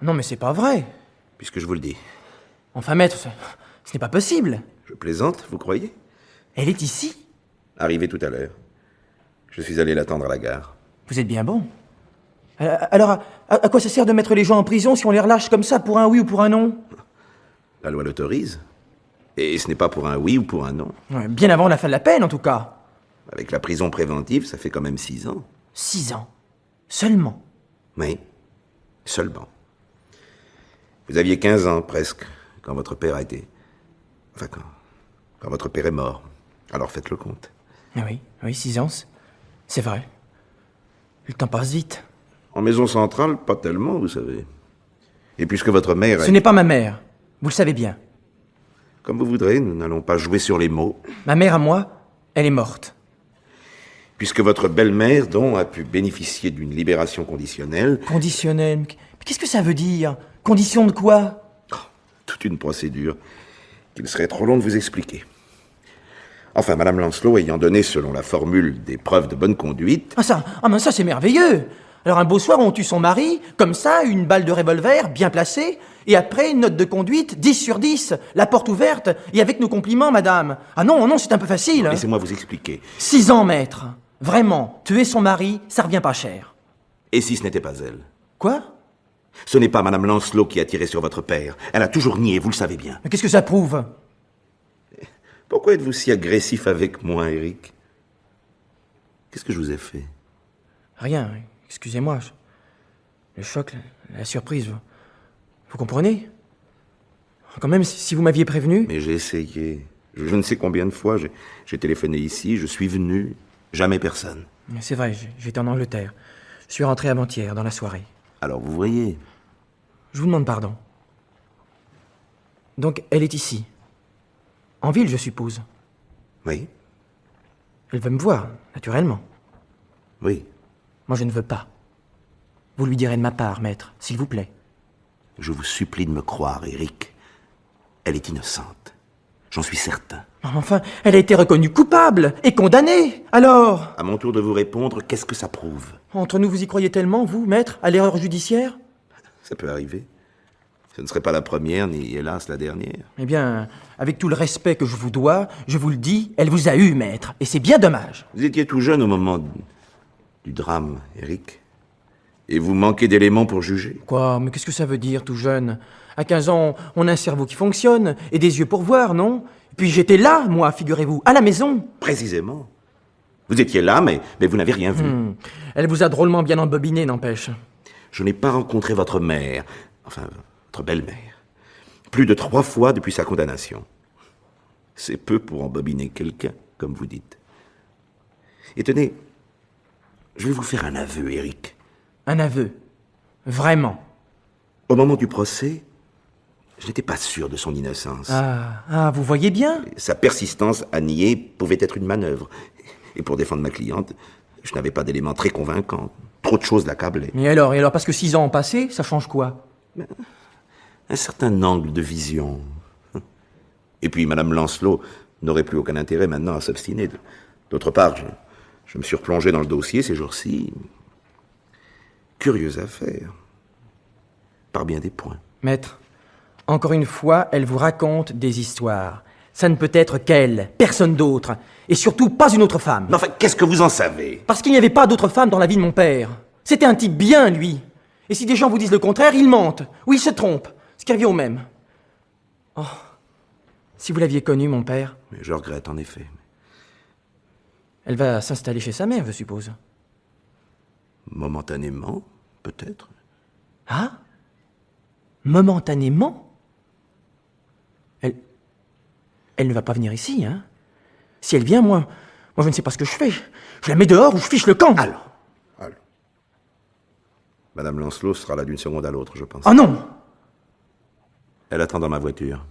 Non, mais c'est pas vrai. Puisque je vous le dis. Enfin, maître, ce n'est pas possible. Je plaisante, vous croyez? Elle est ici. Arrivée tout à l'heure. Je suis allé l'attendre à la gare. Vous êtes bien bon. Alors, à quoi ça sert de mettre les gens en prison si on les relâche comme ça pour un oui ou pour un non? La loi l'autorise. Et ce n'est pas pour un oui ou pour un non. Ouais, bien avant la fin de la peine, en tout cas. Avec la prison préventive, ça fait quand même 6 ans. 6 ans. Seulement. Oui, seulement. Vous aviez 15 ans, presque, quand votre père a été... Enfin, quand votre père est mort. Alors faites le compte. Ah oui, 6 ans, c'est vrai. Le temps passe vite. En maison centrale, pas tellement, vous savez. Et puisque votre mère... Ce n'est pas ma mère. Vous le savez bien. Comme vous voudrez, nous n'allons pas jouer sur les mots. Ma mère à moi, elle est morte. Puisque votre belle-mère, dont a pu bénéficier d'une libération conditionnelle... Conditionnelle? Mais qu'est-ce que ça veut dire? Condition de quoi? Toute une procédure qu'il serait trop long de vous expliquer. Enfin, Madame Lancelot ayant donné, selon la formule, des preuves de bonne conduite... Mais ça c'est merveilleux. Alors un beau soir, on tue son mari, comme ça, une balle de revolver, bien placée, et après, une note de conduite, 10 sur 10, la porte ouverte, et avec nos compliments, madame. Ah non, c'est un peu facile. Laissez-moi vous expliquer. 6 ans, maître. Vraiment, tuer son mari, ça revient pas cher. Et si ce n'était pas elle? Quoi? Ce n'est pas Madame Lancelot qui a tiré sur votre père. Elle a toujours nié, vous le savez bien. Mais qu'est-ce que ça prouve? Pourquoi êtes-vous si agressif avec moi, Éric? Qu'est-ce que je vous ai fait? Rien, excusez-moi. Le choc, la surprise, vous comprenez? Quand même, si vous m'aviez prévenu... Mais j'ai essayé. Je ne sais combien de fois j'ai téléphoné ici, je suis venu. Jamais personne. C'est vrai, j'étais en Angleterre. Je suis rentré avant-hier, dans la soirée. Alors vous voyez... Je vous demande pardon. Donc, elle est ici. En ville, je suppose. Oui. Elle veut me voir, naturellement. Oui. Moi, je ne veux pas. Vous lui direz de ma part, maître, s'il vous plaît. Je vous supplie de me croire, Éric. Elle est innocente. J'en suis certain. Enfin, elle a été reconnue coupable et condamnée. Alors? À mon tour de vous répondre, qu'est-ce que ça prouve? Entre nous, vous y croyez tellement, vous, maître, à l'erreur judiciaire? Ça peut arriver. Ce ne serait pas la première, ni hélas la dernière. Eh bien, avec tout le respect que je vous dois, je vous le dis, elle vous a eu, maître, et c'est bien dommage. Vous étiez tout jeune au moment du drame, Éric. Et vous manquez d'éléments pour juger. Quoi? Mais qu'est-ce que ça veut dire, tout jeune? À 15 ans, on a un cerveau qui fonctionne, et des yeux pour voir, non? Puis j'étais là, moi, figurez-vous, à la maison. Précisément. Vous étiez là, mais vous n'avez rien vu. Elle vous a drôlement bien embobiné, n'empêche. Je n'ai pas rencontré votre mère, enfin, votre belle-mère, plus de 3 fois depuis sa condamnation. C'est peu pour embobiner quelqu'un, comme vous dites. Et tenez, je vais vous faire un aveu, Éric. Un aveu. Vraiment. Au moment du procès, je n'étais pas sûr de son innocence. Vous voyez bien? Sa persistance à nier pouvait être une manœuvre. Et pour défendre ma cliente, je n'avais pas d'éléments très convaincants. Trop de choses l'accablaient. Et alors, parce que 6 ans ont passé, ça change quoi? Un certain angle de vision. Et puis, Madame Lancelot n'aurait plus aucun intérêt maintenant à s'obstiner. D'autre part, je me suis replongé dans le dossier ces jours-ci. Curieuse affaire. Par bien des points. Maître, encore une fois, elle vous raconte des histoires. Ça ne peut être qu'elle, personne d'autre. Et surtout, pas une autre femme. Mais enfin, qu'est-ce que vous en savez? Parce qu'il n'y avait pas d'autre femme dans la vie de mon père. C'était un type bien, lui. Et si des gens vous disent le contraire, ils mentent. Ou ils se trompent. Ce qui revient au même. Oh, si vous l'aviez connu, mon père... Mais je regrette, en effet. Elle va s'installer chez sa mère, je suppose. Momentanément, peut-être. Ah? Momentanément? Elle ne va pas venir ici, hein? Si elle vient, moi, je ne sais pas ce que je fais. Je la mets dehors ou je fiche le camp. Allons. Madame Lancelot sera là d'une seconde à l'autre, je pense. Oh non! Elle attend dans ma voiture.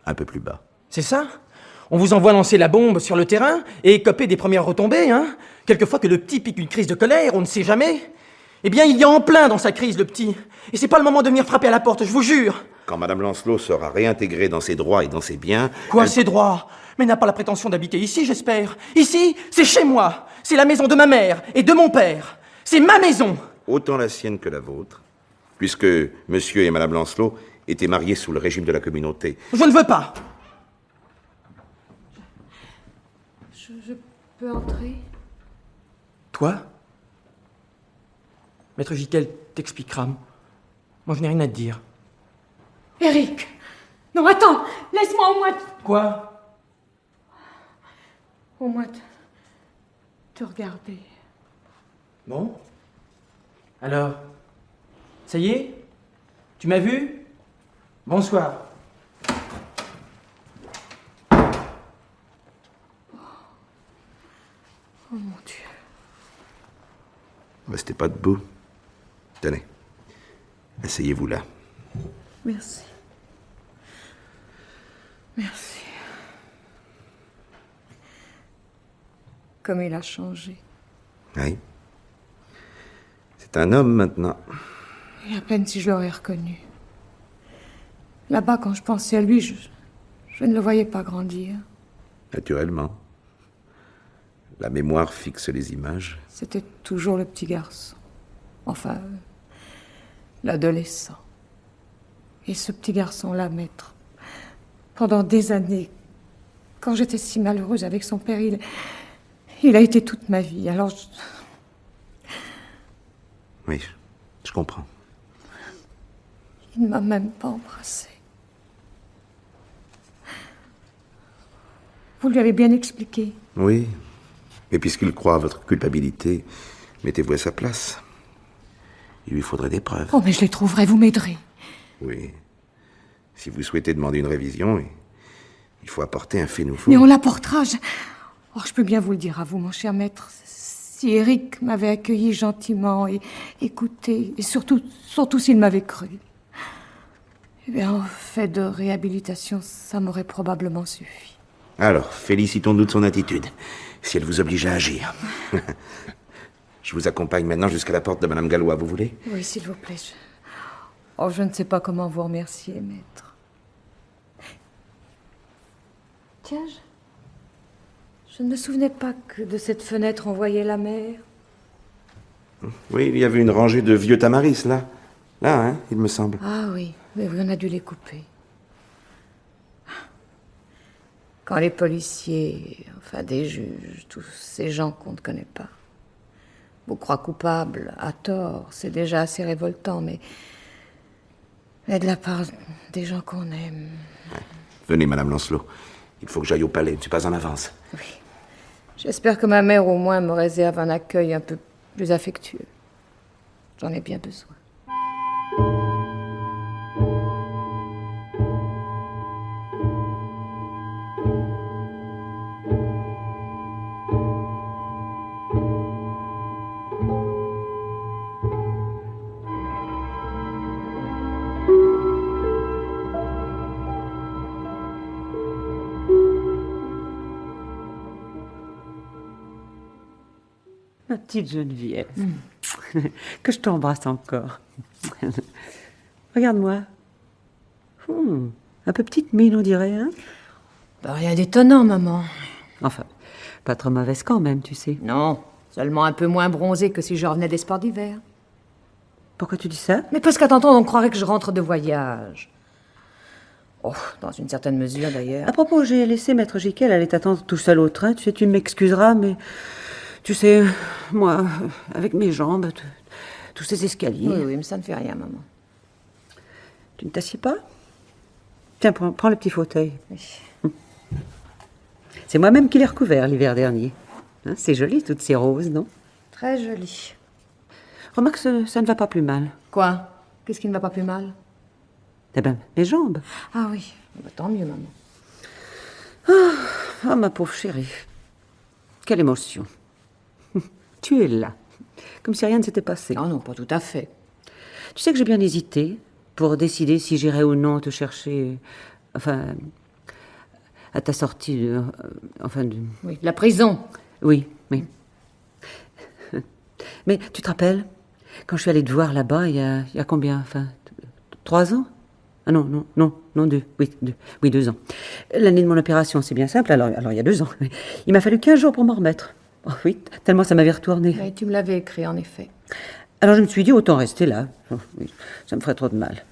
Un peu plus bas. C'est ça? On vous envoie lancer la bombe sur le terrain et écoper des premières retombées, hein? Quelquefois que le petit pique une crise de colère, on ne sait jamais. Eh bien, il y a en plein dans sa crise, le petit. Et c'est pas le moment de venir frapper à la porte, je vous jure. Quand Madame Lancelot sera réintégrée dans ses droits et dans ses biens... Quoi, ses droits? Mais n'a pas la prétention d'habiter ici, j'espère. Ici, c'est chez moi. C'est la maison de ma mère et de mon père. C'est ma maison. Autant la sienne que la vôtre. puisque monsieur et madame Lancelot étaient mariés sous le régime de la communauté. Je ne veux pas. Je peux entrer? Toi? Maître Giquel t'expliquera. Moi, je n'ai rien à te dire. Éric! Non, attends! Laisse-moi au moins... Quoi? Au moins te regarder. Bon. Alors, ça y est? Tu m'as vu? Bonsoir. Oh mon Dieu. Restez pas debout. Tenez. Asseyez-vous là. Merci. Merci. Comme il a changé. Oui. C'est un homme maintenant. Et à peine si je l'aurais reconnu. Là-bas, quand je pensais à lui, je ne le voyais pas grandir. Naturellement. La mémoire fixe les images. C'était toujours le petit garçon. Enfin, l'adolescent. Et ce petit garçon-là, maître, pendant des années, quand j'étais si malheureuse avec son père, il a été toute ma vie. Alors, Oui, je comprends. il ne m'a même pas embrassée. Vous lui avez bien expliqué? Oui. Et puisqu'il croit à votre culpabilité, mettez-vous à sa place. Il lui faudrait des preuves. Oh, mais je les trouverai, vous m'aiderez. Oui. Si vous souhaitez demander une révision, il faut apporter un fait nouveau. Mais on l'apportera. Oh, je peux bien vous le dire à vous, mon cher maître. Si Éric m'avait accueilli gentiment et écouté, et surtout s'il m'avait cru, eh bien, en fait de réhabilitation, ça m'aurait probablement suffi. Alors, félicitons-nous de son attitude, si elle vous oblige à agir. Je vous accompagne maintenant jusqu'à la porte de Madame Gallois, vous voulez? Oui, s'il vous plaît. Oh, je ne sais pas comment vous remercier, maître. Tiens, je ne me souvenais pas que de cette fenêtre on voyait la mer. Oui, il y avait une rangée de vieux tamaris, là. Là, hein, il me semble. Ah oui, mais on a dû les couper. Quand les policiers, enfin des juges, tous ces gens qu'on ne connaît pas, vous croient coupables, à tort, c'est déjà assez révoltant, mais de la part des gens qu'on aime... Ouais. Venez, Madame Lancelot. Il faut que j'aille au palais, je ne suis pas en avance. Oui. J'espère que ma mère, au moins, me réserve un accueil un peu plus affectueux. J'en ai bien besoin. Ma petite Geneviève, que je t'embrasse encore. Regarde-moi. Un peu petite mine, on dirait, hein? Bah, rien d'étonnant, maman. Enfin, pas trop mauvaise quand même, tu sais. Non, seulement un peu moins bronzée que si je revenais des sports d'hiver. Pourquoi tu dis ça? Mais parce qu'à t'entendre, on croirait que je rentre de voyage. Oh, dans une certaine mesure, d'ailleurs. À propos, j'ai laissé Maître Giquel aller t'attendre tout seul au train. Tu sais, tu m'excuseras, mais... Tu sais, moi, avec mes jambes, tous ces escaliers... Oui, mais ça ne fait rien, maman. Tu ne t'assieds pas? Tiens, prends le petit fauteuil. Oui. C'est moi-même qui l'ai recouvert l'hiver dernier. Hein, c'est joli, toutes ces roses, non? Très joli. Remarque, ça ne va pas plus mal. Quoi? Qu'est-ce qui ne va pas plus mal? Eh ben, mes jambes. Ah oui, bah, tant mieux, maman. Ah, ma pauvre chérie. Quelle émotion. Tu es là, comme si rien ne s'était passé. Non, non, pas tout à fait. Tu sais que j'ai bien hésité pour décider si j'irais ou non te chercher, enfin, à ta sortie, Oui, la prison. Oui. Mais tu te rappelles, quand je suis allée te voir là-bas, il y a combien, 3 ans? Ah non, 2. Oui, 2 ans. L'année de mon opération, c'est bien simple, alors il y a 2 ans. Il m'a fallu 15 jours pour m'en remettre. Oh oui, tellement ça m'avait retourné. Mais tu me l'avais écrit, en effet. Alors je me suis dit, autant rester là. Oh, oui, ça me ferait trop de mal.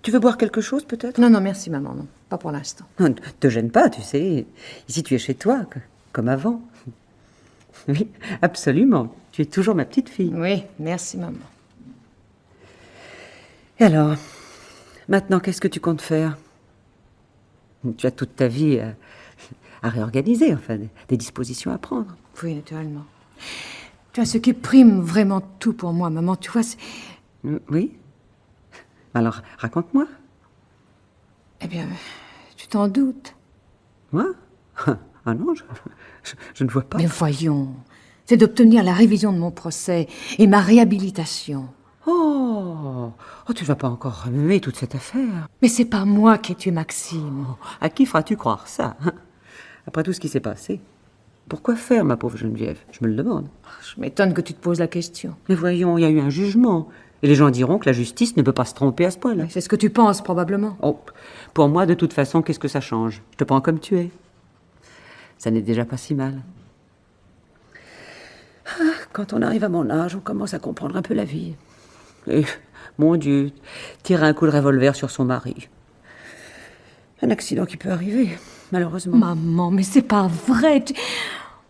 Tu veux boire quelque chose, peut-être? Non, non, merci, maman, non. Pas pour l'instant. Non, ne te gêne pas, tu sais. Ici, tu es chez toi, comme avant. Oui, absolument. Tu es toujours ma petite fille. Oui, merci, maman. Et alors, maintenant, qu'est-ce que tu comptes faire? Tu as toute ta vie à réorganiser, enfin, des dispositions à prendre. Oui, naturellement. Tu vois, ce qui prime vraiment tout pour moi, maman, tu vois, c'est... Oui? Alors, raconte-moi. Eh bien, tu t'en doutes. Moi? Ah non, je ne vois pas. Mais voyons, c'est d'obtenir la révision de mon procès et ma réhabilitation. Oh, tu ne vas pas encore remuer toute cette affaire. Mais c'est pas moi qui ai tué Maxime. À qui feras-tu croire ça? Après tout ce qui s'est passé. Pourquoi faire, ma pauvre Geneviève? Je me le demande. Je m'étonne que tu te poses la question. Mais voyons, il y a eu un jugement. Et les gens diront que la justice ne peut pas se tromper à ce point-là. C'est ce que tu penses, probablement. Oh, pour moi, de toute façon, qu'est-ce que ça change? Je te prends comme tu es. Ça n'est déjà pas si mal. Ah, quand on arrive à mon âge, on commence à comprendre un peu la vie. Et, mon Dieu, tirer un coup de revolver sur son mari. Un accident qui peut arriver, malheureusement. Maman, mais c'est pas vrai.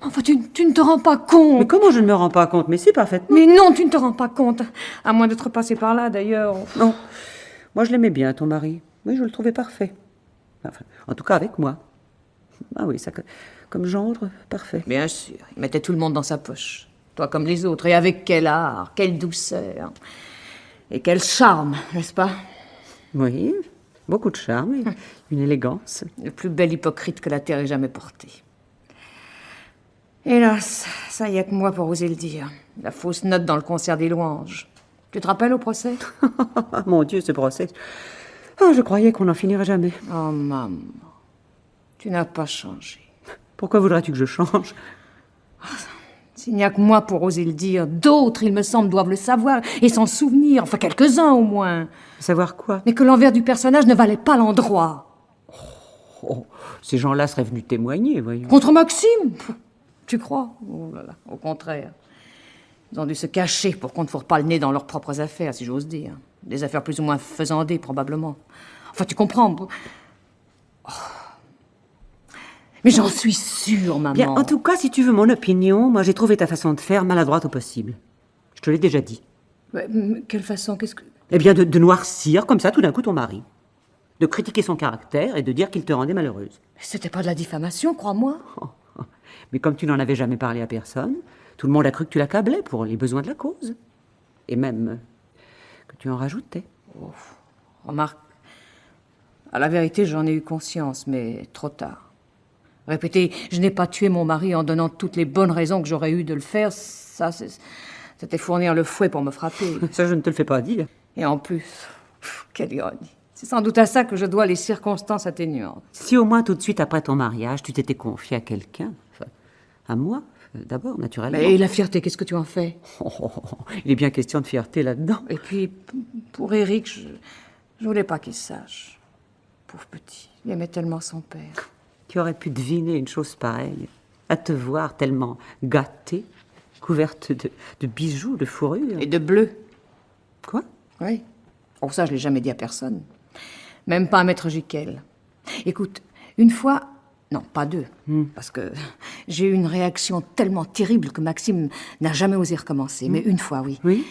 Enfin, tu ne te rends pas compte. Mais comment je ne me rends pas compte? Mais si, parfaitement. Mais non, tu ne te rends pas compte. À moins d'être passé par là, d'ailleurs. Non. Moi, je l'aimais bien, ton mari. Oui, je le trouvais parfait. Enfin, en tout cas, avec moi. Ah oui, ça, comme gendre, parfait. Bien sûr, il mettait tout le monde dans sa poche. Toi comme les autres. Et avec quel art, quelle douceur. Et quel charme, n'est-ce pas? Oui, beaucoup de charme et une élégance. Le plus bel hypocrite que la terre ait jamais porté. Hélas, ça y est que moi pour oser le dire. La fausse note dans le concert des louanges. Tu te rappelles au procès? Ah, mon Dieu, ce procès. Ah, je croyais qu'on n'en finirait jamais. Oh, maman, tu n'as pas changé. Pourquoi voudrais-tu que je change? S'il n'y a que moi pour oser le dire, d'autres, il me semble, doivent le savoir et s'en souvenir. Enfin, quelques-uns au moins. Savoir quoi? Mais que l'envers du personnage ne valait pas l'endroit. Oh, ces gens-là seraient venus témoigner, voyons. Contre Maxime? Tu crois? Oh là là, au contraire. Ils ont dû se cacher pour qu'on ne fourre pas le nez dans leurs propres affaires, si j'ose dire. Des affaires plus ou moins faisandées, probablement. Enfin, tu comprends. Oh. Mais j'en suis sûre, maman. Bien, en tout cas, si tu veux mon opinion, moi j'ai trouvé ta façon de faire maladroite au possible. Je te l'ai déjà dit. Mais quelle façon? Qu'est-ce que... Eh bien, de noircir comme ça tout d'un coup ton mari. De critiquer son caractère et de dire qu'il te rendait malheureuse. C'était pas de la diffamation, crois-moi. Mais comme tu n'en avais jamais parlé à personne, tout le monde a cru que tu l'accablais pour les besoins de la cause. Et même que tu en rajoutais. Oh, remarque, à la vérité, j'en ai eu conscience, mais trop tard. Répéter, je n'ai pas tué mon mari en donnant toutes les bonnes raisons que j'aurais eu de le faire, ça, c'était fournir le fouet pour me frapper. Ça, je ne te le fais pas dire. Et en plus, quelle ironie. C'est sans doute à ça que je dois les circonstances atténuantes. Si au moins tout de suite après ton mariage, tu t'étais confié à quelqu'un, enfin, à moi, d'abord, naturellement. Et la fierté, qu'est-ce que tu en fais? Il est bien question de fierté là-dedans. Et puis, pour Éric, je voulais pas qu'il sache. Pauvre petit, il aimait tellement son père. Qui aurait pu deviner une chose pareille? À te voir tellement gâtée, couverte de bijoux, de fourrure. Et de bleu. Quoi? Oui. Oh, ça, je l'ai jamais dit à personne. Même pas à Maître Jiquel. Écoute, une fois... Non, pas deux. Parce que j'ai eu une réaction tellement terrible que Maxime n'a jamais osé recommencer. Mais une fois, oui. Oui?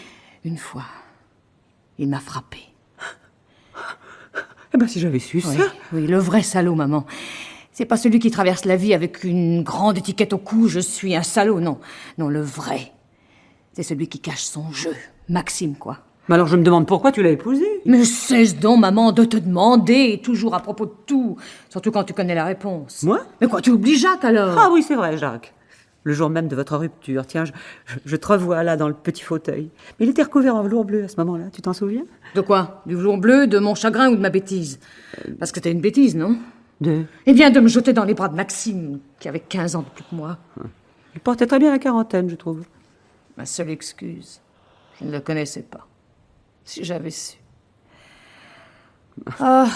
Une fois. Il m'a frappée. Eh ben, si j'avais su ça... Oui, le vrai salaud, maman. C'est pas celui qui traverse la vie avec une grande étiquette au cou, je suis un salaud, non. Non, le vrai. C'est celui qui cache son jeu. Maxime, quoi. Mais alors je me demande pourquoi tu l'as épousé. Mais cesse donc, maman, de te demander, toujours à propos de tout. Surtout quand tu connais la réponse. Moi? Mais quoi, tu oublies Jacques, alors? Ah oui, c'est vrai, Jacques. Le jour même de votre rupture, tiens, je te revois là dans le petit fauteuil. Mais il était recouvert en velours bleu à ce moment-là, tu t'en souviens? De quoi? Du velours bleu, de mon chagrin ou de ma bêtise? Parce que c'était une bêtise, non? Eh bien, de me jeter dans les bras de Maxime, qui avait 15 ans de plus que moi. Il portait très bien la quarantaine, je trouve. Ma seule excuse, je ne le connaissais pas. Si j'avais su. Ah,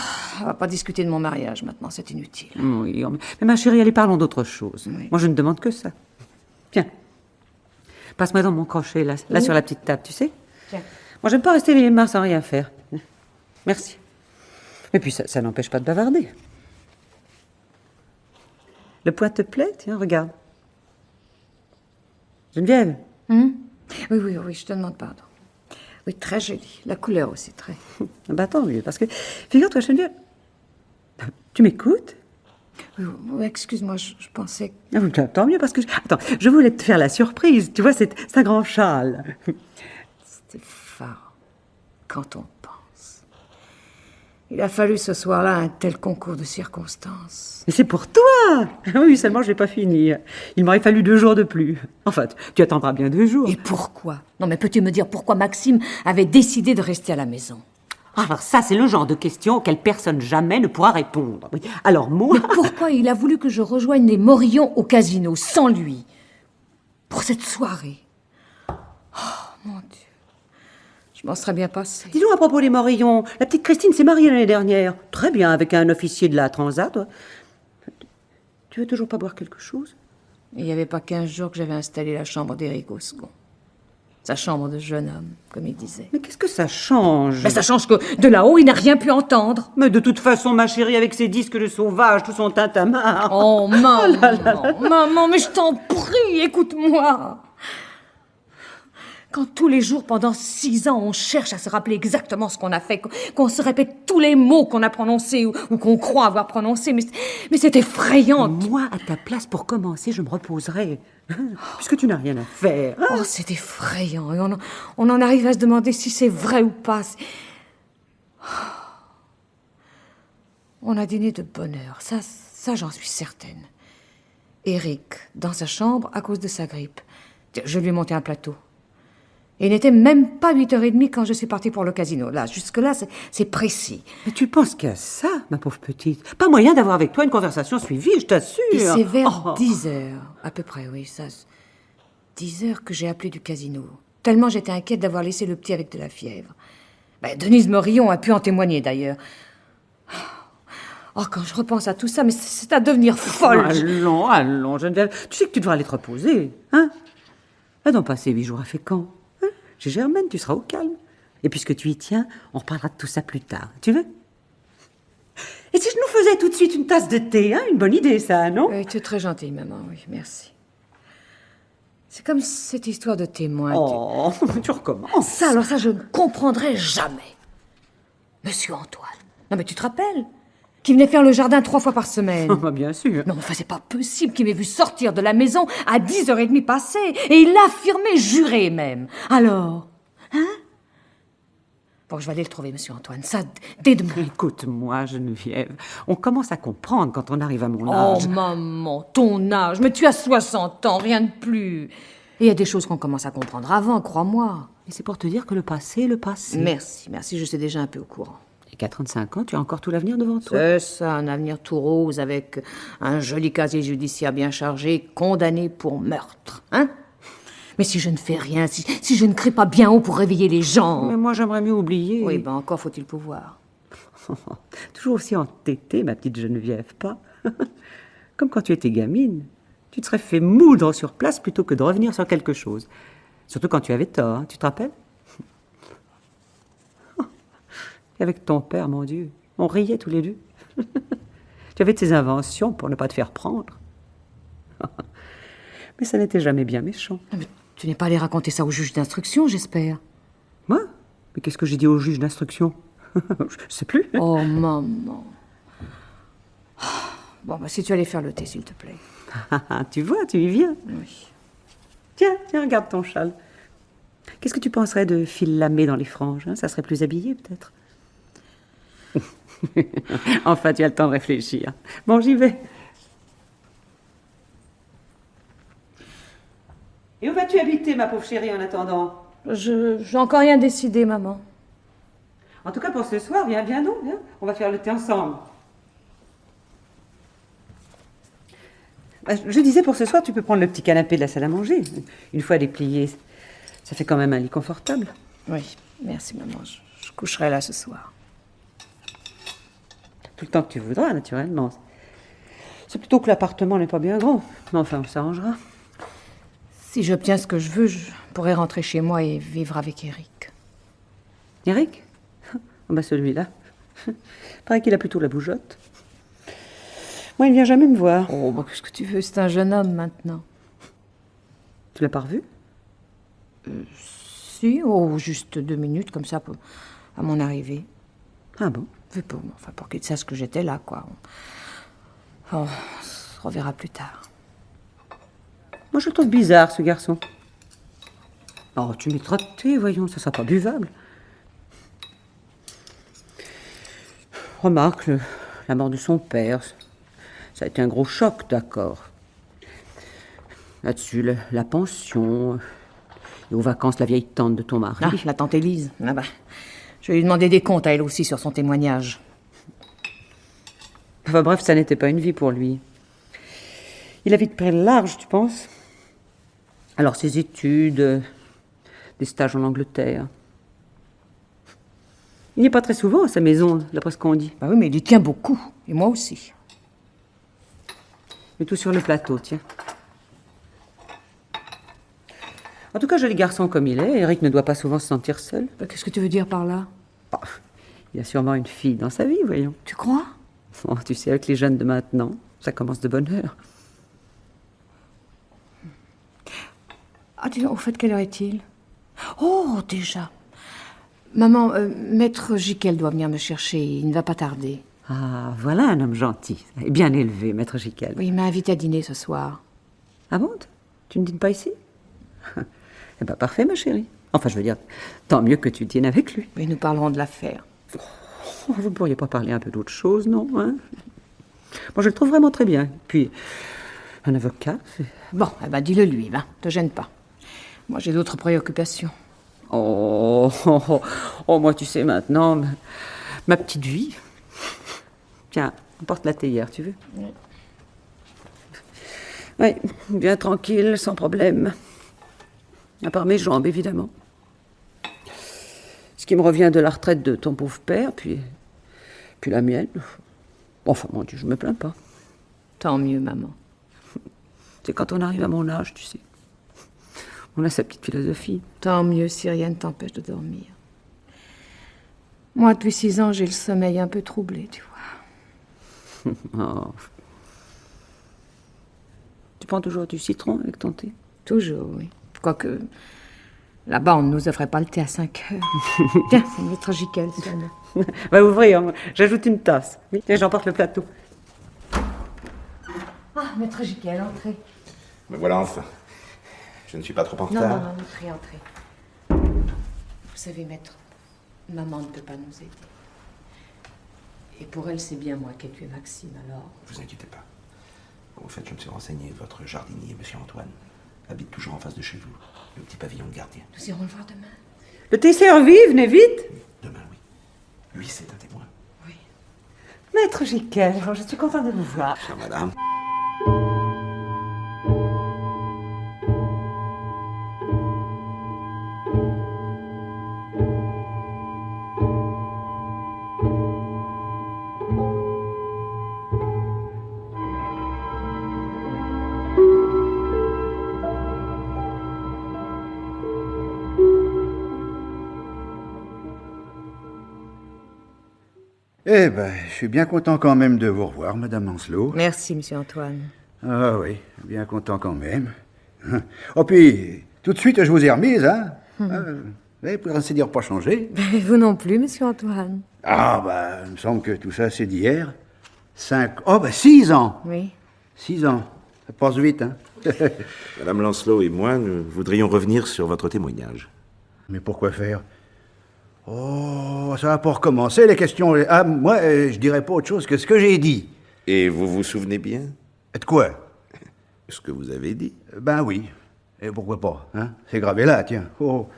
on va pas discuter de mon mariage maintenant, c'est inutile. Oui, mais ma chérie, allez, parlons d'autre chose. Oui. Moi, je ne demande que ça. Tiens, Passe-moi dans mon crochet, là Oui. sur la petite table, tu sais. Tiens. Moi, j'aime pas rester les mains sans rien faire. Merci. Et puis, ça n'empêche pas de bavarder. Le point te plaît? Tiens, regarde. Geneviève. Oui, oui, oui, je te demande pardon. Oui, très joli. La couleur aussi, très. Bah tant mieux, parce que, figure-toi, Geneviève, tu m'écoutes? Oui, oui, excuse-moi, je pensais que... Ah oui, tant mieux, parce que... Attends, je voulais te faire la surprise. Tu vois, c'est un grand châle. C'était phare quand on pense. Il a fallu ce soir-là un tel concours de circonstances. Mais c'est pour toi! Oui, seulement je n'ai pas fini. Il m'aurait fallu 2 jours de plus. Enfin, tu attendras bien 2 jours. Et pourquoi? Non, mais peux-tu me dire pourquoi Maxime avait décidé de rester à la maison? Alors ça, c'est le genre de question auquel personne jamais ne pourra répondre. Oui. Alors moi... Mais pourquoi il a voulu que je rejoigne les Morillons au casino, sans lui? Pour cette soirée. Oh, mon Dieu. Je m'en serais bien passée. Dis donc à propos des Morillons, la petite Christine s'est mariée l'année dernière. Très bien, avec un officier de la Transat. Tu veux toujours pas boire quelque chose? Il n'y avait pas 15 jours que j'avais installé la chambre d'Éric au second. Sa chambre de jeune homme, comme il disait. Mais qu'est-ce que ça change? Ben, ça change que de là-haut, il n'a rien pu entendre. Mais de toute façon, ma chérie, avec ses disques de sauvage, tout son tintamarre... Oh, maman, maman, mais je t'en prie, écoute-moi. Quand tous les jours, pendant 6 ans, on cherche à se rappeler exactement ce qu'on a fait, qu'on se répète tous les mots qu'on a prononcés ou qu'on croit avoir prononcés, mais c'est effrayant. Moi, à ta place, pour commencer, je me reposerai. Puisque tu n'as rien à faire. Oh, c'est effrayant. Et on en arrive à se demander si c'est vrai ou pas. On a dîné de bonne heure, ça j'en suis certaine. Éric, dans sa chambre, à cause de sa grippe. Je lui ai monté un plateau. Et il n'était même pas 8h30 quand je suis partie pour le casino. Là, jusque-là, c'est précis. Mais tu penses qu'à ça, ma pauvre petite? Pas moyen d'avoir avec toi une conversation suivie, je t'assure. Et c'est vers Oh. 10h, à peu près, oui, ça. 10h que j'ai appelé du casino. Tellement j'étais inquiète d'avoir laissé le petit avec de la fièvre. Ben, Denise Morillon a pu en témoigner, d'ailleurs. Oh, quand je repense à tout ça, mais c'est à devenir folle. Allons, Geneviève. Tu sais que tu devras aller te reposer, hein? Va donc passer 8 jours à Fécamp. Hein? Chez Germaine, tu seras au calme. Et puisque tu y tiens, on reparlera de tout ça plus tard. Tu veux? Et si je nous faisais tout de suite une tasse de thé, hein? Une bonne idée, ça, non? Oui, tu es très gentille, maman, oui, merci. C'est comme cette histoire de témoin. Oh, tu recommences. Ça, alors ça, je ne comprendrai jamais. Monsieur Antoine. Non, mais tu te rappelles? Qui venait faire le jardin 3 fois par semaine. Bah, bien sûr. Non, mais enfin, c'est pas possible qu'il m'ait vu sortir de la maison à 10h30 passées. Et il l'a affirmé, juré même. Alors, hein? Bon, je vais aller le trouver, monsieur Antoine. Ça, dès demain. Écoute-moi, Geneviève, on commence à comprendre quand on arrive à mon Oh, âge. maman, ton âge. Mais tu as 60 ans, rien de plus. Et il y a des choses qu'on commence à comprendre avant, crois-moi. Et c'est pour te dire que le passé est le passé. Merci, merci, je suis déjà un peu au courant. Et qu'à 35 ans, tu as encore tout l'avenir devant toi. C'est ça, un avenir tout rose avec un joli casier judiciaire bien chargé, condamné pour meurtre, hein? Mais si je ne fais rien, si je ne crie pas bien haut pour réveiller les gens... Mais moi, j'aimerais mieux oublier. Oui, ben encore faut-il pouvoir. Toujours aussi entêtée, ma petite Geneviève, pas? Comme quand tu étais gamine. Tu te serais fait moudre sur place plutôt que de revenir sur quelque chose. Surtout quand tu avais tort, hein, tu te rappelles? Et avec ton père, mon Dieu, on riait tous les deux. Tu avais tes inventions pour ne pas te faire prendre. Mais ça n'était jamais bien méchant. Non, mais tu n'es pas allé raconter ça au juge d'instruction, j'espère. Moi? Mais qu'est-ce que j'ai dit au juge d'instruction? Je sais plus. Oh, maman. Bon, bah si tu allais faire le thé, s'il te plaît. Tu vois, tu y viens. Oui. Tiens, regarde ton châle. Qu'est-ce que tu penserais de fil lamé dans les franges, hein? Ça serait plus habillé, peut-être. Enfin, tu as le temps de réfléchir. Bon, j'y vais. Et où vas-tu habiter, ma pauvre chérie, en attendant? J'ai encore rien décidé, maman. En tout cas, pour ce soir, viens donc, viens. On va faire le thé ensemble. Je disais, pour ce soir, tu peux prendre le petit canapé de la salle à manger. Une fois déplié, ça fait quand même un lit confortable. Oui, merci, maman. Je coucherai là ce soir. Tout le temps que tu voudras, naturellement. C'est plutôt que l'appartement n'est pas bien grand. Mais enfin, on s'arrangera. Si j'obtiens ce que je veux, je pourrais rentrer chez moi et vivre avec Eric. Eric? Oh, bah celui-là. Paraît qu'il a plutôt la bougeotte. Moi, il ne vient jamais me voir. Oh, bah, qu'est-ce que tu veux? C'est un jeune homme maintenant. Tu l'as pas revu? Si, oh, juste 2 minutes, comme ça, à mon arrivée. Ah bon? Pour qu'il sache que j'étais là, quoi. On se reverra plus tard. Moi, je le trouve bizarre, ce garçon. Oh, tu mettras de thé, voyons, ça sera pas buvable. Remarque, la mort de son père, ça a été un gros choc, d'accord. Là-dessus, la pension, et aux vacances, la vieille tante de ton mari. Ah, la tante Élise. Ah bah, je vais lui demander des comptes à elle aussi sur son témoignage. Enfin bref, ça n'était pas une vie pour lui. Il a vite pris le large, tu penses? Alors, ses études, des stages en Angleterre. Il n'est pas très souvent à sa maison, d'après ce qu'on dit. Bah oui, mais il y tient beaucoup. Et moi aussi. Mais tout sur le plateau, tiens. En tout cas, joli garçon comme il est, Eric ne doit pas souvent se sentir seul. Bah, qu'est-ce que tu veux dire par là? Bah, il a sûrement une fille dans sa vie, voyons. Tu crois? Oh, tu sais, avec les jeunes de maintenant, ça commence de bonne heure. Ah, dis donc, au fait, quelle heure est-il? Oh, déjà. Maman, Maître Jiquel doit venir me chercher. Il ne va pas tarder. Ah, voilà un homme gentil et bien élevé, Maître Jiquel. Oui, il m'a invité à dîner ce soir. Ah bon? Tu ne dînes pas ici? Eh bien, parfait, ma chérie. Enfin, je veux dire, tant mieux que tu dînes avec lui. Oui, nous parlerons de l'affaire. Oh, vous ne pourriez pas parler un peu d'autre chose, non, hein? Moi, je le trouve vraiment très bien. Puis, un avocat, c'est... Bon, eh ben, dis-le lui, va. Te gêne pas. Moi, j'ai d'autres préoccupations. Oh, moi, tu sais, maintenant, ma petite vie. Tiens, emporte la théière, tu veux? Oui, bien tranquille, sans problème. À part mes jambes, évidemment. Ce qui me revient de la retraite de ton pauvre père, puis la mienne. Enfin, mon Dieu, je me plains pas. Tant mieux, maman. C'est quand on arrive à mon âge, tu sais. On a sa petite philosophie. Tant mieux si rien ne t'empêche de dormir. Moi, depuis 6 ans, j'ai le sommeil un peu troublé, tu vois. Oh. Tu prends toujours du citron avec ton thé? Toujours, oui. Quoique, là-bas, on ne nous offrait pas le thé à 5 heures. Tiens, c'est Maître Jiquel, ça. Va ouvrir, j'ajoute une tasse. Oui, tiens, j'emporte le plateau. Ah, Maître Jiquel, entrez. Me voilà enfin. Je ne suis pas trop en Non, retard. non, entrez, entrez. Vous savez, maître, maman ne peut pas nous aider. Et pour elle, c'est bien moi qui ai tué Maxime, alors... Ne vous inquiétez pas. Au fait, je me suis renseigné. Votre jardinier, monsieur Antoine, habite toujours en face de chez vous. Le petit pavillon de gardien. Nous irons le voir demain. Le thé servi, venez vite. Demain, oui. Lui, c'est un témoin. Oui. Maître Jiquel, je suis contente de vous voir. Chère madame. Eh ben, je suis bien content quand même de vous revoir, Madame Lancelot. Merci, monsieur Antoine. Ah oui, bien content quand même. Oh, puis, tout de suite, je vous ai remise, hein. Vous pour ainsi dire, pas changé. Vous non plus, monsieur Antoine. Ah, bah, il me semble que tout ça, c'est d'hier. 6 ans. Oui. 6 ans. Ça passe vite, hein. Madame Lancelot et moi, nous voudrions revenir sur votre témoignage. Mais pourquoi faire? Oh, ça va pas recommencer, les questions. Ah, moi, je dirais pas autre chose que ce que j'ai dit. Et vous vous souvenez bien De quoi? ce que vous avez dit? Ben oui. Et pourquoi pas, hein? C'est gravé là, tiens. Oh.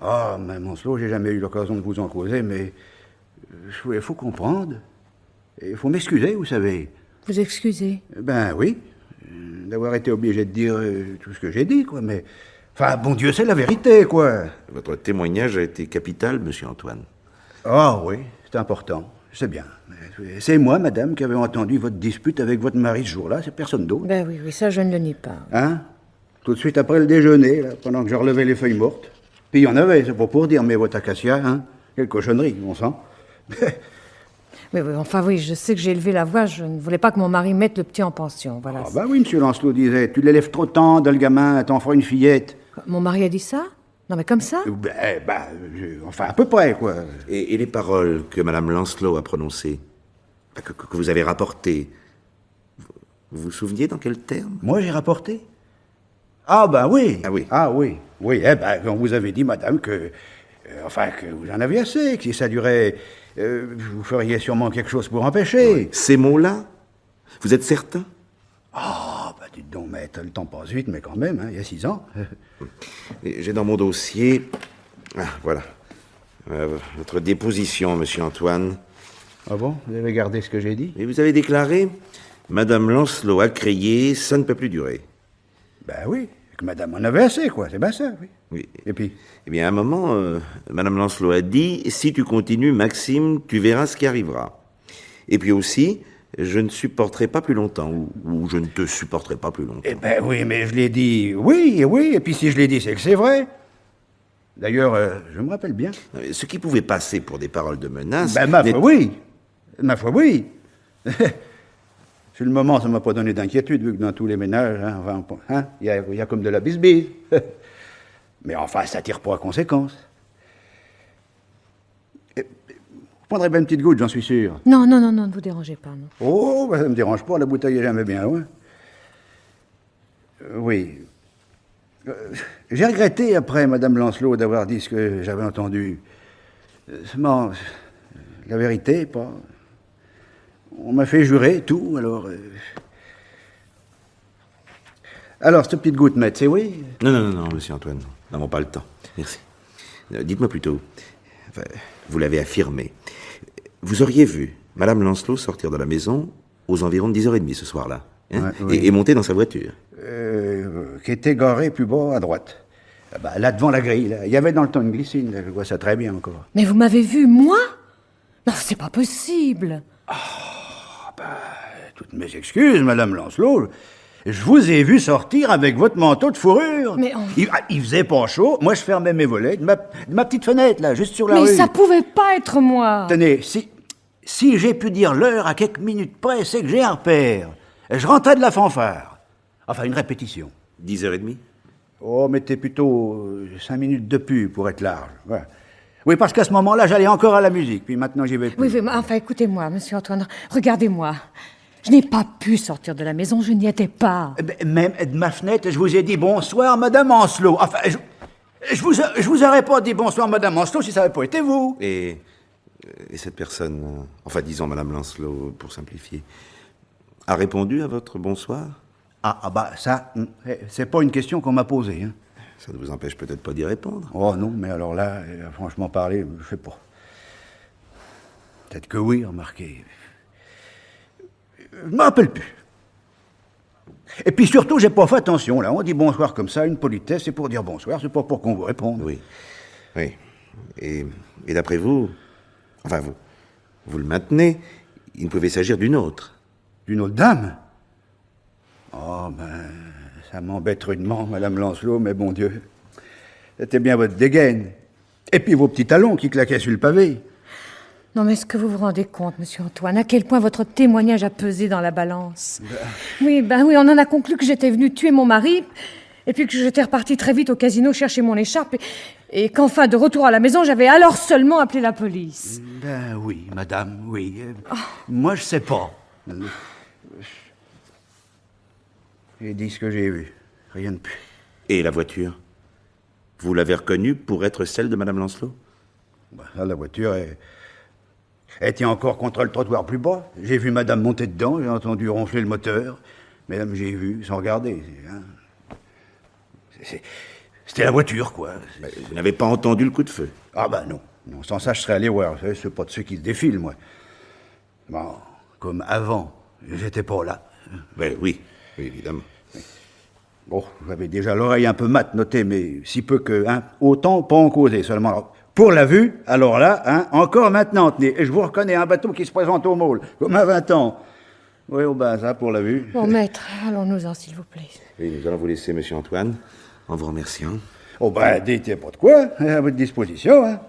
Ah, Mme Lancelot, j'ai jamais eu l'occasion de vous en causer, mais il faut comprendre. Il faut m'excuser, vous savez. Vous excusez. Ben oui, d'avoir été obligé de dire tout ce que j'ai dit, quoi, mais... Enfin, bon Dieu, c'est la vérité, quoi. Votre témoignage a été capital, monsieur Antoine. Ah oui, c'est important, c'est bien. Mais c'est moi, madame, qui avais entendu votre dispute avec votre mari ce jour-là, c'est personne d'autre. Ben oui, ça, je ne le nie pas. Hein? tout de suite après le déjeuner, là, pendant que je relevais les feuilles mortes. Puis il y en avait, c'est pas pour dire, mais votre acacia, hein, quelle cochonnerie, bon sang. Oui, enfin oui, je sais que j'ai élevé la voix, je ne voulais pas que mon mari mette le petit en pension, voilà. Ah bah oui, monsieur Lancelot disait, tu l'élèves trop tendre, le gamin, t'en feras une fillette. Mon mari a dit ça? Non mais comme ça? Enfin, à peu près, quoi. Et les paroles que Madame Lancelot a prononcées, que vous avez rapportées, vous vous souveniez dans quels termes? Moi, j'ai rapporté. Ah ben oui. Ah oui. Ah oui. Oui, on vous avait dit, madame, que vous en aviez assez, que si ça durait, vous feriez sûrement quelque chose pour empêcher. Oui. Ces mots-là, vous êtes certain? Ah, dites donc, maître, le temps passe vite, mais quand même, hein, il y a 6 ans. Et j'ai dans mon dossier... Ah, voilà. Votre déposition, monsieur Antoine. Ah bon? Vous avez gardé ce que j'ai dit? Et vous avez déclaré, Madame Lancelot a crié, ça ne peut plus durer. Ben oui, que madame en avait assez, quoi, c'est bien ça, oui. Oui. Et puis? Eh bien, à un moment, Madame Lancelot a dit, si tu continues, Maxime, tu verras ce qui arrivera. Et puis aussi, je ne supporterai pas plus longtemps, ou je ne te supporterai pas plus longtemps. Eh ben oui, mais je l'ai dit, oui, et puis si je l'ai dit, c'est que c'est vrai. D'ailleurs, je me rappelle bien. Ce qui pouvait passer pour des paroles de menace... Ben ma foi, oui. Ma foi, oui. Sur le moment, ça ne m'a pas donné d'inquiétude, vu que dans tous les ménages, il y a comme de la bisbille. Mais enfin, ça tire pas à conséquence. Vous prendrez bien une petite goutte, j'en suis sûr. Non, ne vous dérangez pas, non. Oh, ça ne me dérange pas, la bouteille est jamais bien loin. Oui. J'ai regretté, après Madame Lancelot, d'avoir dit ce que j'avais entendu. Seulement, la vérité, pas... On m'a fait jurer, tout, alors... Alors, cette petite goutte, maître, c'est oui? Non, monsieur Antoine, nous n'avons pas le temps. Merci. Dites-moi plutôt, vous l'avez affirmé, vous auriez vu Madame Lancelot sortir de la maison aux environs de 10h30 ce soir-là, hein, ouais, oui. et monter dans sa voiture. Qui était garée plus bas à droite. Là, devant la grille, là. Il y avait dans le temps une glycine, là. Je vois ça très bien encore. Mais vous m'avez vu, moi? Non, c'est pas possible. Toutes mes excuses, Madame Lancelot. Je vous ai vu sortir avec votre manteau de fourrure. Mais il faisait pas chaud. Moi, je fermais mes volets de ma petite fenêtre, là, juste sur la rue. Mais ça pouvait pas être moi. Tenez, si j'ai pu dire l'heure à quelques minutes près, c'est que j'ai un repère. Je rentrais de la fanfare. Enfin, une répétition. 10h30? Oh, mettez plutôt 5 minutes de pub pour être large. Ouais. Oui, parce qu'à ce moment-là, j'allais encore à la musique, puis maintenant j'y vais plus. Oui, mais enfin, écoutez-moi, monsieur Antoine, regardez-moi. Je n'ai pas pu sortir de la maison, je n'y étais pas. Même de ma fenêtre, je vous ai dit bonsoir, Madame Lancelot. Enfin, je vous aurais pas dit bonsoir, Madame Lancelot, si ça n'avait pas été vous. Et cette personne, enfin disons Madame Lancelot, pour simplifier, a répondu à votre bonsoir? Ça, c'est pas une question qu'on m'a posée. Hein. Ça ne vous empêche peut-être pas d'y répondre. Oh non, mais alors là, franchement parler, je sais pas. Peut-être que oui, remarquez. Je me rappelle plus. Et puis surtout, j'ai pas fait attention, là. On dit bonsoir comme ça, une politesse, c'est pour dire bonsoir, c'est pas pour qu'on vous réponde. Oui. Et d'après vous, enfin vous le maintenez, il ne pouvait s'agir d'une autre. D'une autre dame? Oh, ça m'embête rudement, Madame Lancelot, mais bon Dieu. C'était bien votre dégaine. Et puis vos petits talons qui claquaient sur le pavé. Non, mais est-ce que vous vous rendez compte, monsieur Antoine, à quel point votre témoignage a pesé dans la balance? Oui, on en a conclu que j'étais venue tuer mon mari, et puis que j'étais repartie très vite au casino chercher mon écharpe, et qu'enfin, de retour à la maison, j'avais alors seulement appelé la police. Oui, madame, oui. Moi, je sais pas. J'ai dit ce que j'ai vu. Rien de plus. Et la voiture? Vous l'avez reconnue pour être celle de Madame Lancelot? La voiture, elle tient encore contre le trottoir plus bas. J'ai vu madame monter dedans, j'ai entendu ronfler le moteur. Mesdames, j'ai vu, sans regarder. C'était la voiture, quoi. Vous n'avez pas entendu le coup de feu? Non. Sans ça, je serais allé voir. C'est pas de ceux qui se défilent, moi. Bon, comme avant, j'étais pas là. Oui, évidemment. Bon, j'avais déjà l'oreille un peu mate, notée, mais si peu que, autant pas en causer seulement. Alors, pour la vue, alors là, encore maintenant, tenez, et je vous reconnais un bateau qui se présente au môle, comme à 20 ans. Oui, au bain, ça, pour la vue. Bon, maître, allons-nous-en, s'il vous plaît. Oui, nous allons vous laisser, monsieur Antoine, en vous remerciant. Oh ben, dites, y a pas de quoi, à votre disposition, hein.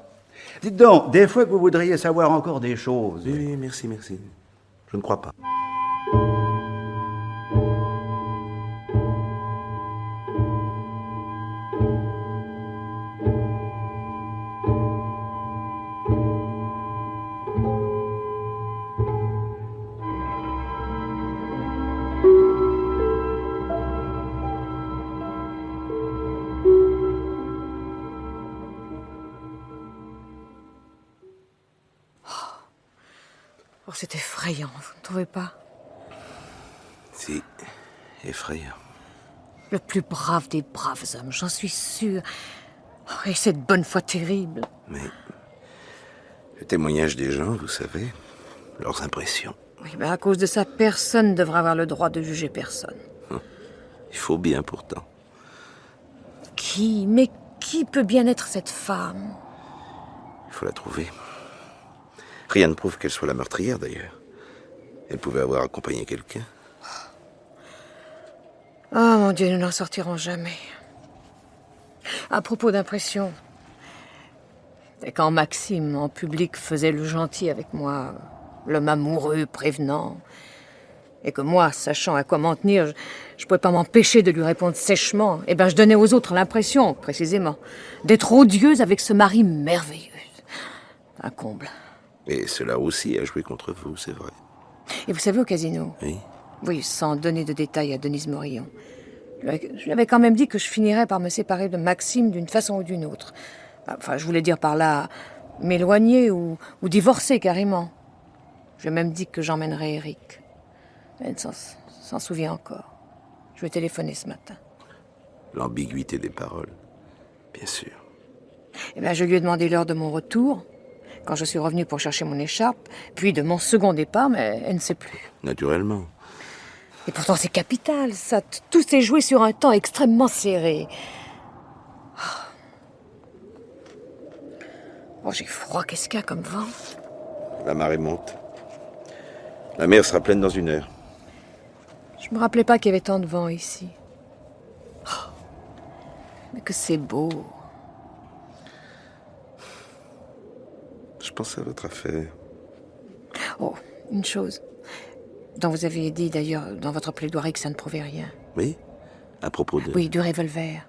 Dites donc, des fois que vous voudriez savoir encore des choses. Oui, oui, merci, merci. Je ne crois pas. Oh, c'est effrayant, vous ne trouvez pas? Si, effrayant. Le plus brave des braves hommes, j'en suis sûre. Oh, et cette bonne foi terrible. Mais le témoignage des gens, vous savez, leurs impressions. Oui, mais à cause de ça, personne ne devra avoir le droit de juger personne. Il faut bien pourtant. Mais qui peut bien être cette femme? Il faut la trouver. Rien ne prouve qu'elle soit la meurtrière, d'ailleurs. Elle pouvait avoir accompagné quelqu'un. Oh mon Dieu, nous n'en sortirons jamais. À propos d'impression, c'est quand Maxime, en public, faisait le gentil avec moi, l'homme amoureux, prévenant, et que moi, sachant à quoi m'en tenir, je pouvais pas m'empêcher de lui répondre sèchement, et ben je donnais aux autres l'impression, précisément, d'être odieuse avec ce mari merveilleux. Un comble. Et cela aussi a joué contre vous, c'est vrai. Et vous savez, au casino, Oui. oui, sans donner de détails à Denise Morillon, je lui avais quand même dit que je finirais par me séparer de Maxime d'une façon ou d'une autre. Enfin, je voulais dire par là, m'éloigner ou divorcer carrément. J'ai même dit que j'emmènerais Eric. Elle s'en souvient encore. Je lui ai téléphoné ce matin. L'ambiguïté des paroles, bien sûr. Eh bien, je lui ai demandé l'heure de mon retour, quand je suis revenue pour chercher mon écharpe, puis de mon second départ, mais elle ne sait plus. Naturellement. Et pourtant, c'est capital, ça. Tout s'est joué sur un temps extrêmement serré. Oh, j'ai froid, qu'est-ce qu'il y a comme vent? La marée monte. La mer sera pleine dans 1 heure. Je me rappelais pas qu'il y avait tant de vent ici. Oh, mais que c'est beau. Je pense à votre affaire. Oh, une chose, dont vous aviez dit d'ailleurs dans votre plaidoirie que ça ne prouvait rien. Oui? À propos de... Oui, du revolver.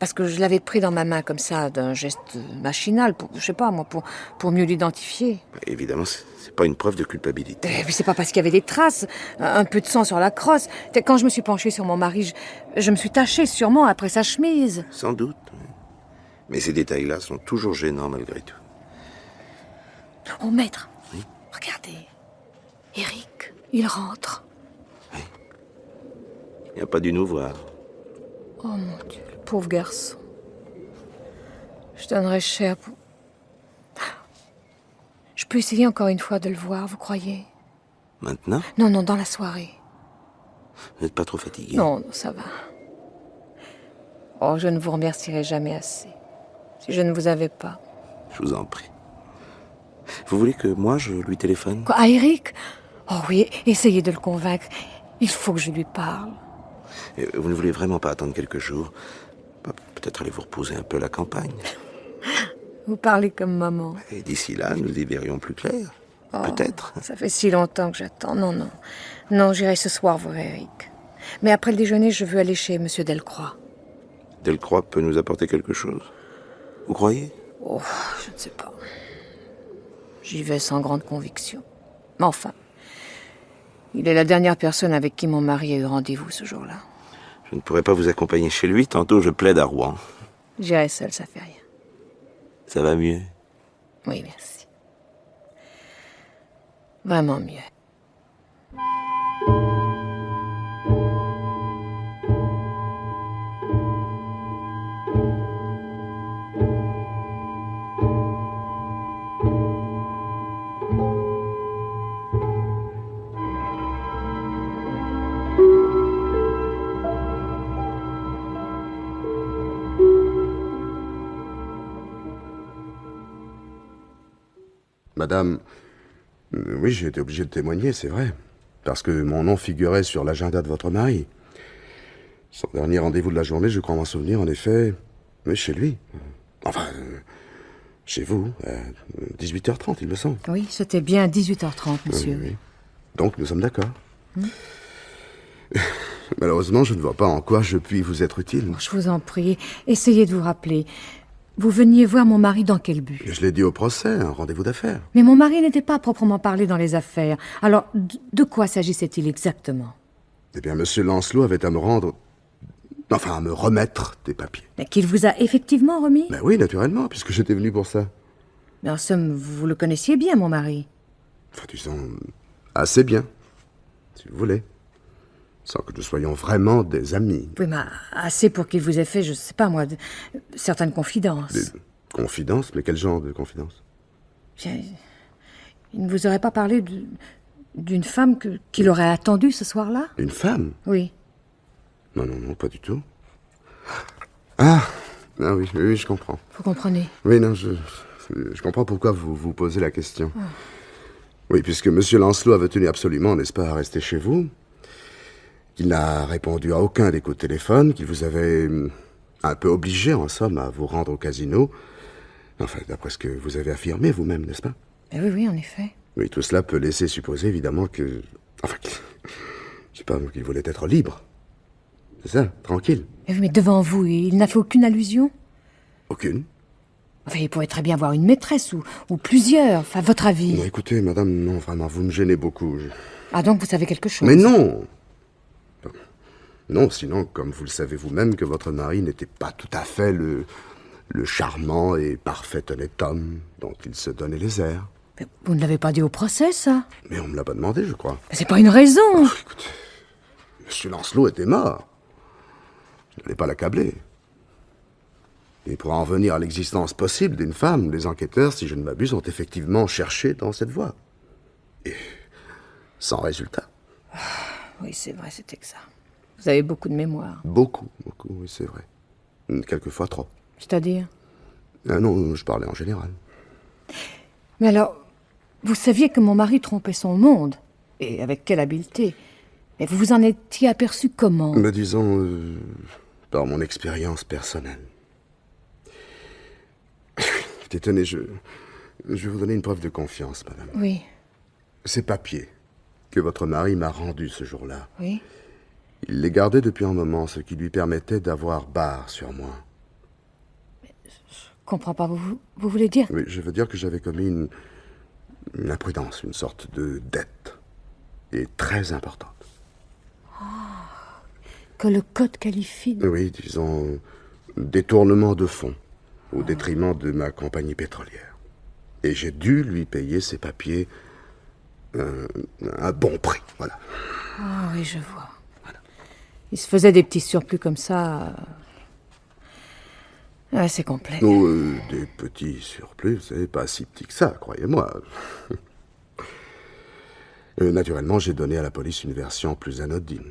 Parce que je l'avais pris dans ma main comme ça, d'un geste machinal, je sais pas moi, pour mieux l'identifier. Évidemment, c'est pas une preuve de culpabilité. Et puis c'est pas parce qu'il y avait des traces, un peu de sang sur la crosse. Quand je me suis penchée sur mon mari, je me suis tachée sûrement après sa chemise. Sans doute. Oui. Mais ces détails-là sont toujours gênants malgré tout. Oh, maître, Oui. regardez. Eric, il rentre. Il n'y a pas dû nous voir. Oh mon Dieu, le pauvre garçon. Je donnerais cher pour... Je peux essayer encore une fois de le voir, vous croyez? Maintenant? Non, non, dans la soirée. Vous n'êtes pas trop fatigué? Non, non, ça va. Oh, je ne vous remercierai jamais assez. Si je ne vous avais pas. Je vous en prie. Vous voulez que moi, je lui téléphone? Quoi, à Eric? Oh oui, essayez de le convaincre. Il faut que je lui parle. Et vous ne voulez vraiment pas attendre quelques jours? Peut-être aller vous reposer un peu à la campagne. Vous parlez comme maman. Et d'ici là, nous y verrions plus clair. Peut-être. Ça fait si longtemps que j'attends. Non, non. Non, j'irai ce soir voir Eric. Mais après le déjeuner, je veux aller chez Monsieur Delcroix. Delcroix peut nous apporter quelque chose. Vous croyez? Oh, je ne sais pas. J'y vais sans grande conviction. Mais enfin, il est la dernière personne avec qui mon mari a eu rendez-vous ce jour-là. Je ne pourrais pas vous accompagner chez lui, tantôt je plaide à Rouen. J'irai seule, ça fait rien. Ça va mieux? Oui, merci. Vraiment mieux. Madame, oui, j'ai été obligé de témoigner, c'est vrai. parce que mon nom figurait sur l'agenda de votre mari. Son dernier rendez-vous de la journée, je crois m'en souvenir, en effet, mais chez lui. Enfin, chez vous, à 18h30, il me semble. Oui, c'était bien 18h30, monsieur. Oui. Donc, nous sommes d'accord. Malheureusement, je ne vois pas en quoi je puis vous être utile. Je vous en prie, essayez de vous rappeler. Vous veniez voir mon mari dans quel but? Je l'ai dit au procès, un rendez-vous d'affaires. Mais mon mari n'était pas proprement parlé dans les affaires. Alors, de quoi s'agissait-il exactement? Eh bien, monsieur Lancelot avait à me rendre... Enfin, à me remettre des papiers. Mais qu'il vous a effectivement remis? Ben oui, naturellement, puisque j'étais venu pour ça. Mais en somme, vous le connaissiez bien, mon mari. Enfin, disons, assez bien, si vous voulez. Sans que nous soyons vraiment des amis. Oui, mais assez pour qu'il vous ait fait, je sais pas moi, certaines confidences. Des confidences? Mais quel genre de confidences? Bien, il ne vous aurait pas parlé d'une femme qu'il aurait attendue ce soir-là? Une femme? Oui. Non, non, non, pas du tout. Ah oui, oui, je comprends. Vous comprenez? Oui, non, je comprends pourquoi vous vous posez la question. Oui, puisque monsieur Lancelot avait tenu absolument, n'est-ce pas, à rester chez vous, qu'il n'a répondu à aucun des coups de téléphone, qu'il vous avait un peu obligé, en somme, à vous rendre au casino. Enfin, d'après ce que vous avez affirmé vous-même, n'est-ce pas? Oui, oui, en effet. Oui, tout cela peut laisser supposer, évidemment, que... Enfin, je sais pas, qu'il voulait être libre. C'est ça, tranquille. Mais devant vous, il n'a fait aucune allusion? Aucune. Enfin, il pourrait très bien avoir une maîtresse ou plusieurs. Enfin, votre avis? Non, écoutez, madame, non, vraiment, vous me gênez beaucoup. Ah, donc vous savez quelque chose? Mais non! Non, sinon, comme vous le savez vous-même, que votre mari n'était pas tout à fait le charmant et parfait honnête homme dont il se donnait les airs. Mais vous ne l'avez pas dit au procès, ça? Mais on me l'a pas demandé, je crois. Mais c'est pas une raison! Écoutez, monsieur Lancelot était mort. Je n'allais pas l'accabler. Et pour en venir à l'existence possible d'une femme, les enquêteurs, si je ne m'abuse, ont effectivement cherché dans cette voie. Et sans résultat. Oui, c'est vrai, c'est exact. Vous avez beaucoup de mémoire. Beaucoup, beaucoup, oui, c'est vrai. Quelquefois trop. C'est-à-dire? Non, je parlais en général. Mais alors, vous saviez que mon mari trompait son monde. Et avec quelle habileté. Mais vous vous en étiez aperçu comment? Mais disons, par mon expérience personnelle. Tenez, je vais vous donner une preuve de confiance, madame. Oui. Ces papiers que votre mari m'a rendus ce jour-là. Oui. Il les gardait depuis un moment, ce qui lui permettait d'avoir barre sur moi. Je comprends pas, vous voulez dire? Oui, je veux dire que j'avais commis une imprudence, une sorte de dette. Et très importante. Que le code qualifie de... Oui, disons, détournement de fonds, au détriment de ma compagnie pétrolière. Et j'ai dû lui payer ses papiers un bon prix, voilà. Ah oui, je vois. Voilà. Il se faisait des petits surplus comme ça. Ouais, c'est complet. Oh, des petits surplus, c'est pas si petit que ça, croyez-moi. Naturellement, j'ai donné à la police une version plus anodine.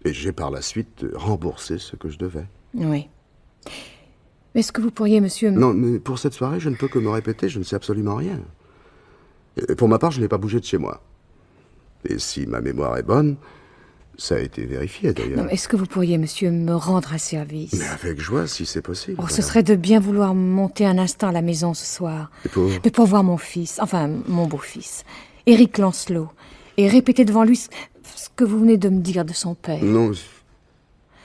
Et j'ai par la suite remboursé ce que je devais. Oui. Est-ce que vous pourriez, monsieur... Non, mais pour cette soirée, je ne peux que me répéter, je ne sais absolument rien. Et pour ma part, je n'ai pas bougé de chez moi. Et si ma mémoire est bonne, ça a été vérifié d'ailleurs. Non, est-ce que vous pourriez, monsieur, me rendre un service? Mais avec joie, si c'est possible. Oh, ce madame. serait de bien vouloir monter un instant à la maison ce soir. Et pour voir mon fils, enfin, mon beau-fils, Éric Lancelot, et répéter devant lui ce que vous venez de me dire de son père. Non,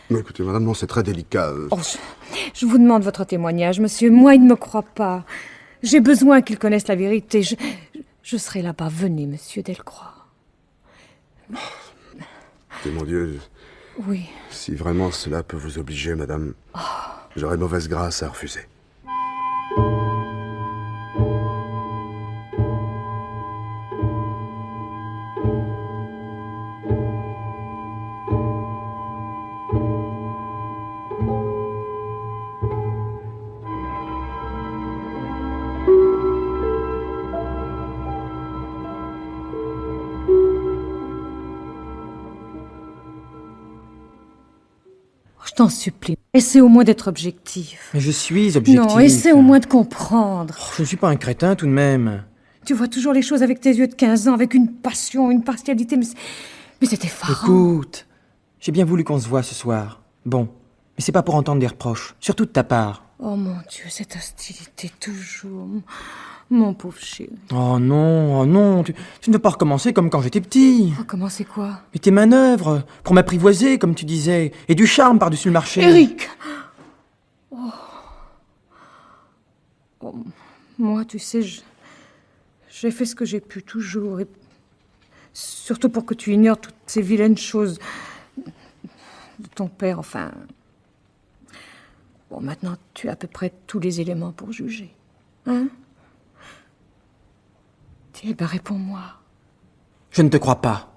mais écoutez, madame, non, c'est très délicat. Oh, je vous demande votre témoignage, monsieur. Moi, il ne me croit pas. J'ai besoin qu'il connaisse la vérité. Je serai là-bas. Venez, monsieur Delcroix. Et mon Dieu, Oui. si vraiment cela peut vous obliger, madame, j'aurais mauvaise grâce à refuser. Je t'en supplie. Essaie au moins d'être objectif. Mais je suis objectif. Non, essaie au moins de comprendre. Je ne suis pas un crétin tout de même. Tu vois toujours les choses avec tes yeux de 15 ans, avec une passion, une partialité, mais c'est effarant. Écoute, j'ai bien voulu qu'on se voie ce soir. Bon, mais c'est pas pour entendre des reproches, surtout de ta part. Oh mon Dieu, cette hostilité toujours. Mon pauvre chéri. Oh non, tu ne veux pas recommencer comme quand j'étais petit. Oh, comment c'est quoi? Mais tes manœuvres, pour m'apprivoiser, comme tu disais, et du charme par-dessus le marché. Éric! Oh, moi, tu sais, j'ai fait ce que j'ai pu toujours, et surtout pour que tu ignores toutes ces vilaines choses de ton père, enfin... Bon, maintenant, tu as à peu près tous les éléments pour juger. Hein? Eh ben, réponds-moi. Je ne te crois pas.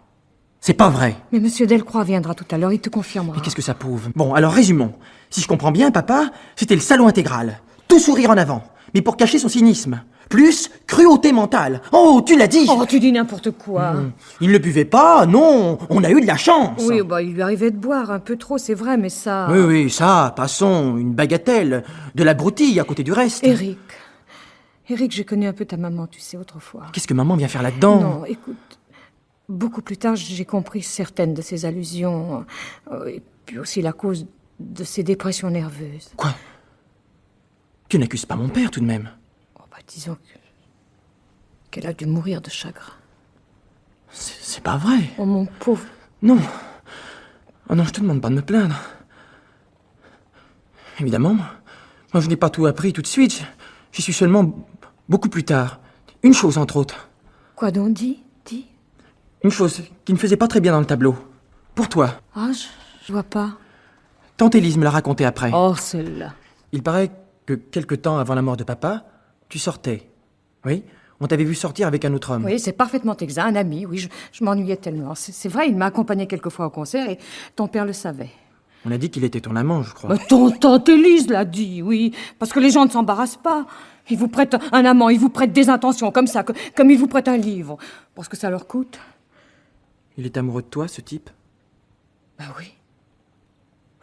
C'est pas vrai. Mais Monsieur Delcroix viendra tout à l'heure, il te confirmera. Mais qu'est-ce que ça prouve? Bon, alors résumons. Si je comprends bien, papa, c'était le salaud intégral. Tout sourire en avant, mais pour cacher son cynisme. Plus cruauté mentale. Oh, tu l'as dit! Oh, tu dis n'importe quoi. Il ne buvait pas, non, on a eu de la chance. Oui, bah, il lui arrivait de boire un peu trop, c'est vrai, mais ça... Oui, ça, passons, une bagatelle. De la broutille à côté du reste. Éric, j'ai connu un peu ta maman, tu sais, autrefois. Qu'est-ce que maman vient faire là-dedans? Non, écoute, beaucoup plus tard, j'ai compris certaines de ses allusions, et puis aussi la cause de ses dépressions nerveuses. Quoi? Tu n'accuses pas mon père, tout de même. Oh, bah, disons qu'elle a dû mourir de chagrin. C'est pas vrai. Oh, mon pauvre... Non. Oh non, je te demande pas de me plaindre. Évidemment, moi je n'ai pas tout appris tout de suite. J'y suis seulement beaucoup plus tard. Une chose, entre autres. Quoi donc, dis? Une chose qui ne faisait pas très bien dans le tableau. Pour toi. Ah, je vois pas. Tante Élise me l'a raconté après. Oh, celle-là. Il paraît que quelque temps avant la mort de papa, tu sortais. Oui, on t'avait vu sortir avec un autre homme. Oui, c'est parfaitement exact, un ami, oui, je m'ennuyais tellement. C'est vrai, il m'a accompagné quelquefois au concert et ton père le savait. On a dit qu'il était ton amant, je crois. Mais ton tante Élise l'a dit, oui, parce que les gens ne s'embarrassent pas. Ils vous prêtent un amant, ils vous prêtent des intentions, comme ça, comme ils vous prêtent un livre. Pour ce que ça leur coûte. Il est amoureux de toi, ce type? Ben oui.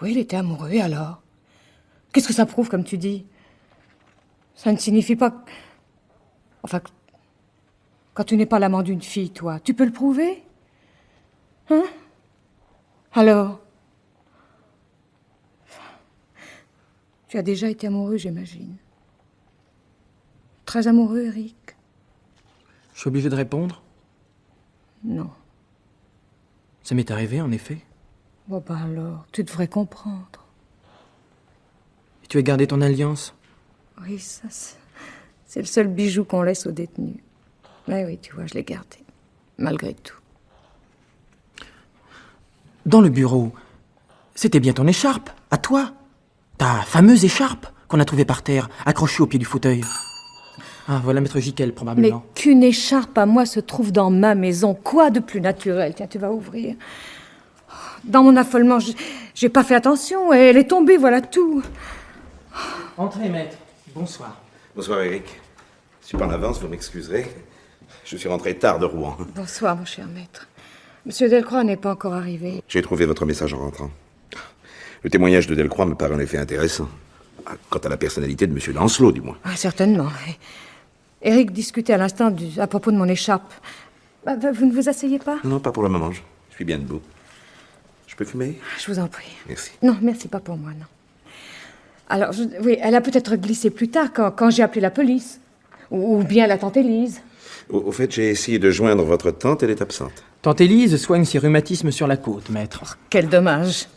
Oui, il était amoureux, et alors? Qu'est-ce que ça prouve, comme tu dis? Ça ne signifie pas... Enfin, quand tu n'es pas l'amant d'une fille, toi, tu peux le prouver? Hein? Alors? Tu as déjà été amoureux, j'imagine. Très amoureux, Éric? Je suis obligé de répondre? Non. Ça m'est arrivé, en effet. Bon, bah alors, tu devrais comprendre. Et tu as gardé ton alliance? Oui, ça, c'est le seul bijou qu'on laisse aux détenus. Mais oui, tu vois, je l'ai gardé. Malgré tout. Dans le bureau, c'était bien ton écharpe, à toi. Ta fameuse écharpe qu'on a trouvée par terre, accrochée au pied du fauteuil. Ah, voilà Maître Giquel, Mais probablement. qu'une écharpe à moi se trouve dans ma maison. Quoi de plus naturel? Tiens, tu vas ouvrir. Dans mon affolement, j'ai pas fait attention. Et elle est tombée, voilà tout. Entrez, maître. Bonsoir. Bonsoir, Éric. Je suis pas en avance, vous m'excuserez. Je suis rentré tard de Rouen. Bonsoir, mon cher maître. Monsieur Delcroix n'est pas encore arrivé. J'ai trouvé votre message en rentrant. Le témoignage de Delcroix me paraît en effet intéressant. Quant à la personnalité de M. Lancelot, du moins. Ah, certainement. Éric discutait à l'instant à propos de mon écharpe. Bah, vous ne vous asseyez pas? Non, pas pour le moment. Je suis bien debout. Je peux fumer? Je vous en prie. Merci. Non, merci, pas pour moi, non. Alors, oui, elle a peut-être glissé plus tard, quand j'ai appelé la police. Ou bien la tante Élise. Au fait, j'ai essayé de joindre votre tante, elle est absente. Tante Élise soigne ses rhumatismes sur la côte, maître. Quel dommage.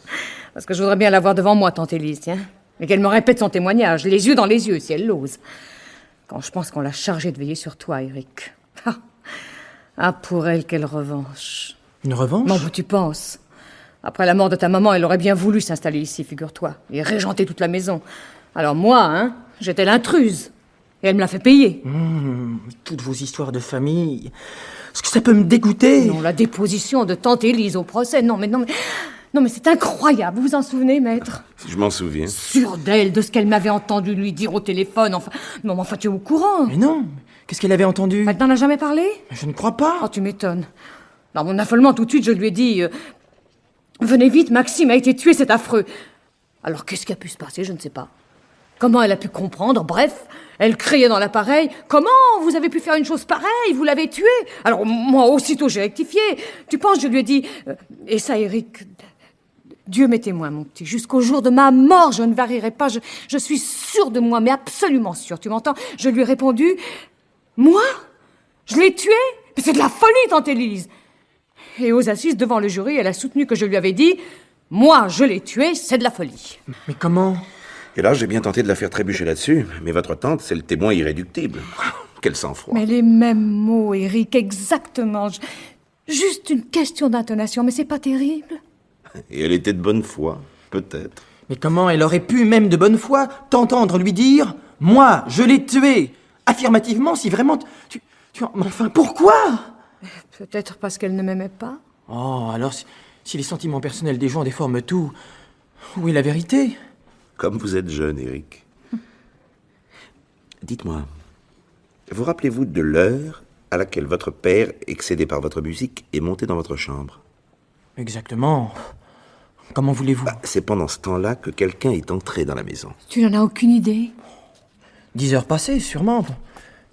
Parce que je voudrais bien la voir devant moi, tante Élise, tiens. Mais qu'elle me répète son témoignage, les yeux dans les yeux, si elle l'ose. Quand je pense qu'on l'a chargée de veiller sur toi, Éric. Ah, pour elle, quelle revanche. Une revanche? Non, tu penses. Après la mort de ta maman, elle aurait bien voulu s'installer ici, figure-toi, et régenter toute la maison. Alors moi, j'étais l'intruse. Et elle me l'a fait payer. Toutes vos histoires de famille. Est-ce que ça peut me dégoûter? Non, la déposition de tante Élise au procès, non, mais c'est incroyable, vous vous en souvenez, maître? Je m'en souviens. Sûre d'elle, de ce qu'elle m'avait entendu lui dire au téléphone, enfin... Non, mais enfin, tu es au courant. Mais non, qu'est-ce qu'elle avait entendu? Elle t'en a jamais parlé? Je ne crois pas. Oh, tu m'étonnes. Dans mon affolement, tout de suite, je lui ai dit... Venez vite, Maxime a été tué, c'est affreux. Alors, qu'est-ce qui a pu se passer? Je ne sais pas. Comment elle a pu comprendre? Bref, elle criait dans l'appareil. Comment vous avez pu faire une chose pareille? Vous l'avez tué. Alors moi, aussitôt, j'ai rectifié. Tu penses, je lui ai dit... et ça, Eric... Dieu m'est témoin, mon petit. Jusqu'au jour de ma mort, je ne varierai pas. Je suis sûre de moi, mais absolument sûre. Tu m'entends? Je lui ai répondu... Moi? Je l'ai tué? Mais c'est de la folie, tante Élise. Et aux assises, devant le jury, elle a soutenu que je lui avais dit... Moi, je l'ai tué, c'est de la folie. Mais comment? Et là, j'ai bien tenté de la faire trébucher là-dessus, mais votre tante, c'est le témoin irréductible. Quel sang-froid. Mais les mêmes mots, Eric, exactement. Juste une question d'intonation, mais c'est pas terrible. Et elle était de bonne foi, peut-être. Mais comment elle aurait pu, même de bonne foi, t'entendre lui dire « Moi, je l'ai tué » affirmativement, si vraiment... Mais enfin, pourquoi? Peut-être parce qu'elle ne m'aimait pas. Oh, alors, si les sentiments personnels des gens déforment tout, où est la vérité? Comme vous êtes jeune, Eric. Dites-moi, vous rappelez-vous de l'heure à laquelle votre père, excédé par votre musique, est monté dans votre chambre? Exactement. Comment voulez-vous? C'est pendant ce temps-là que quelqu'un est entré dans la maison. Tu n'en as aucune idée? 10 heures passées, sûrement.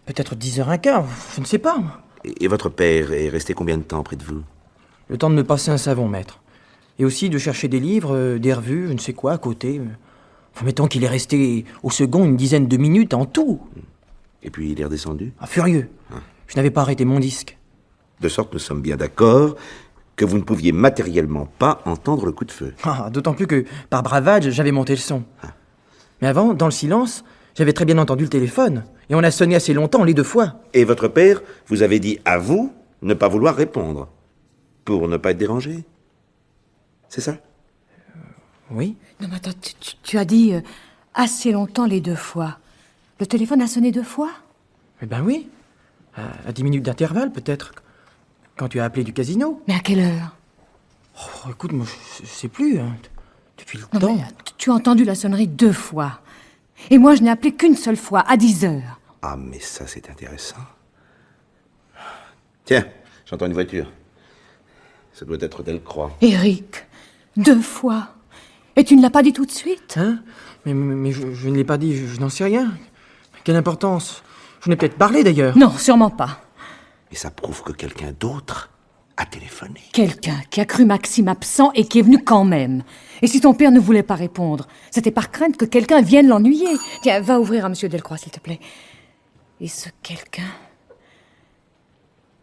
Peut-être 10h15, je ne sais pas. Et votre père est resté combien de temps près de vous? Le temps de me passer un savon, maître. Et aussi de chercher des livres, des revues, je ne sais quoi, à côté. Enfin, mettons qu'il est resté au second une dizaine de minutes en tout. Et puis il est redescendu? Ah, furieux. Je n'avais pas arrêté mon disque. De sorte que nous sommes bien d'accord que vous ne pouviez matériellement pas entendre le coup de feu. Ah, d'autant plus que, par bravade, j'avais monté le son. Mais avant, dans le silence, j'avais très bien entendu le téléphone. Et on a sonné assez longtemps, les 2 fois. Et votre père vous avait dit à vous ne pas vouloir répondre, pour ne pas être dérangé. C'est ça? Oui. Non, mais attends, tu as dit assez longtemps les 2 fois. Le téléphone a sonné 2 fois? Eh ben oui. À 10 minutes d'intervalle, peut-être. Quand tu as appelé du casino. Mais à quelle heure? Oh, écoute, moi, je sais plus. Hein. Depuis le Non, temps. mais tu as entendu la sonnerie 2 fois. Et moi, je n'ai appelé qu'une seule fois, à 10 heures. Ah, mais ça, c'est intéressant. Tiens, j'entends une voiture. Ça doit être Delcroix. Eric, 2 fois. Et tu ne l'as pas dit tout de suite? Hein? Mais je ne l'ai pas dit, je n'en sais rien. Quelle importance? Je n'ai peut-être parlé, d'ailleurs. Non, sûrement pas. Mais ça prouve que quelqu'un d'autre a téléphoné. Quelqu'un qui a cru Maxime absent et qui est venu quand même. Et si ton père ne voulait pas répondre, c'était par crainte que quelqu'un vienne l'ennuyer. Tiens, va ouvrir à Monsieur Delcroix, s'il te plaît. Et ce quelqu'un...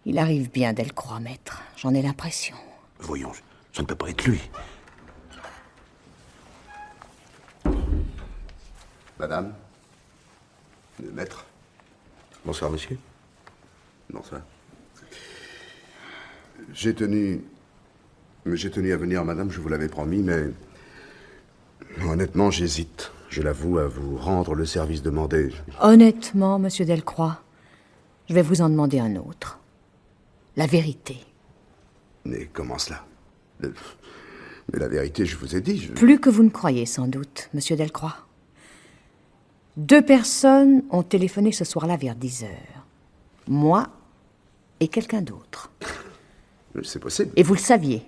Il arrive bien, Delcroix, maître. J'en ai l'impression. Voyons, ça ne peut pas être lui. Madame? Le maître? Bonsoir, monsieur. Bonsoir. J'ai tenu à venir, madame, je vous l'avais promis, mais... Honnêtement, j'hésite. Je l'avoue, à vous rendre le service demandé. Honnêtement, Monsieur Delcroix, je vais vous en demander un autre. La vérité. Mais comment cela? Mais la vérité, je vous ai dit, Plus que vous ne croyez, sans doute, Monsieur Delcroix. 2 personnes ont téléphoné ce soir-là vers 10 heures. Moi et quelqu'un d'autre. C'est possible. Et vous le saviez.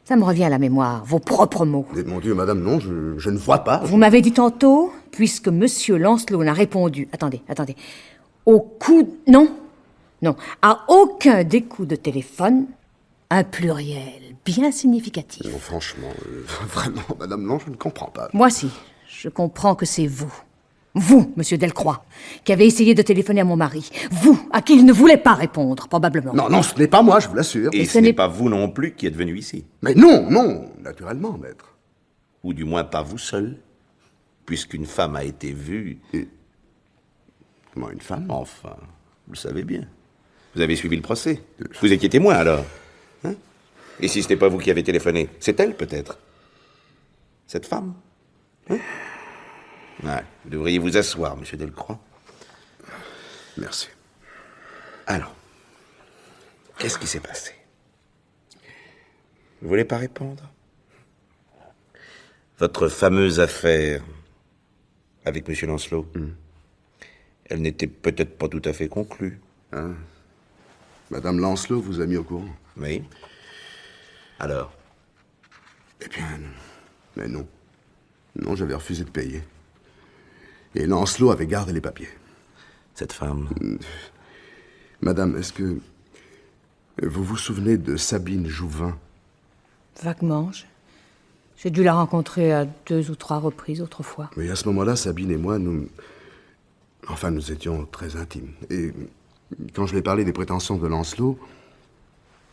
Ça me revient à la mémoire, vos propres mots. Mais mon Dieu, madame, non, je ne vois pas. Vous m'avez dit tantôt, puisque Monsieur Lancelot n'a répondu... Attendez. Au coup... Non. À aucun des coups de téléphone, un pluriel bien significatif. Non, franchement, vraiment, madame, non, je ne comprends pas. Moi, si. Je comprends que c'est vous. Vous, Monsieur Delcroix, qui avez essayé de téléphoner à mon mari. Vous, à qui il ne voulait pas répondre, probablement. Non, ce n'est pas moi, je vous l'assure. Et ce n'est pas vous non plus qui êtes venu ici. Mais non, naturellement, maître. Ou du moins pas vous seul, puisqu'une femme a été vue. Comment, une femme? Enfin, vous le savez bien. Vous avez suivi le procès. Vous étiez témoin, alors. Hein? Et si ce n'est pas vous qui avez téléphoné, c'est elle, peut-être? Cette femme? Hein? Ouais, vous devriez vous asseoir, monsieur Delcroix. Merci. Alors, qu'est-ce qui s'est passé? Vous voulez pas répondre? Votre fameuse affaire avec monsieur Lancelot, elle n'était peut-être pas tout à fait conclue. Hein? Madame Lancelot vous a mis au courant? Oui. Alors? Eh bien, mais non. Non, j'avais refusé de payer. Et Lancelot avait gardé les papiers. Cette femme. Madame, est-ce que vous vous souvenez de Sabine Jouvin? Vaguement, j'ai dû la rencontrer à 2 ou 3 reprises autrefois. Oui, à ce moment-là, Sabine et moi, nous étions très intimes. Et quand je lui ai parlé des prétentions de Lancelot,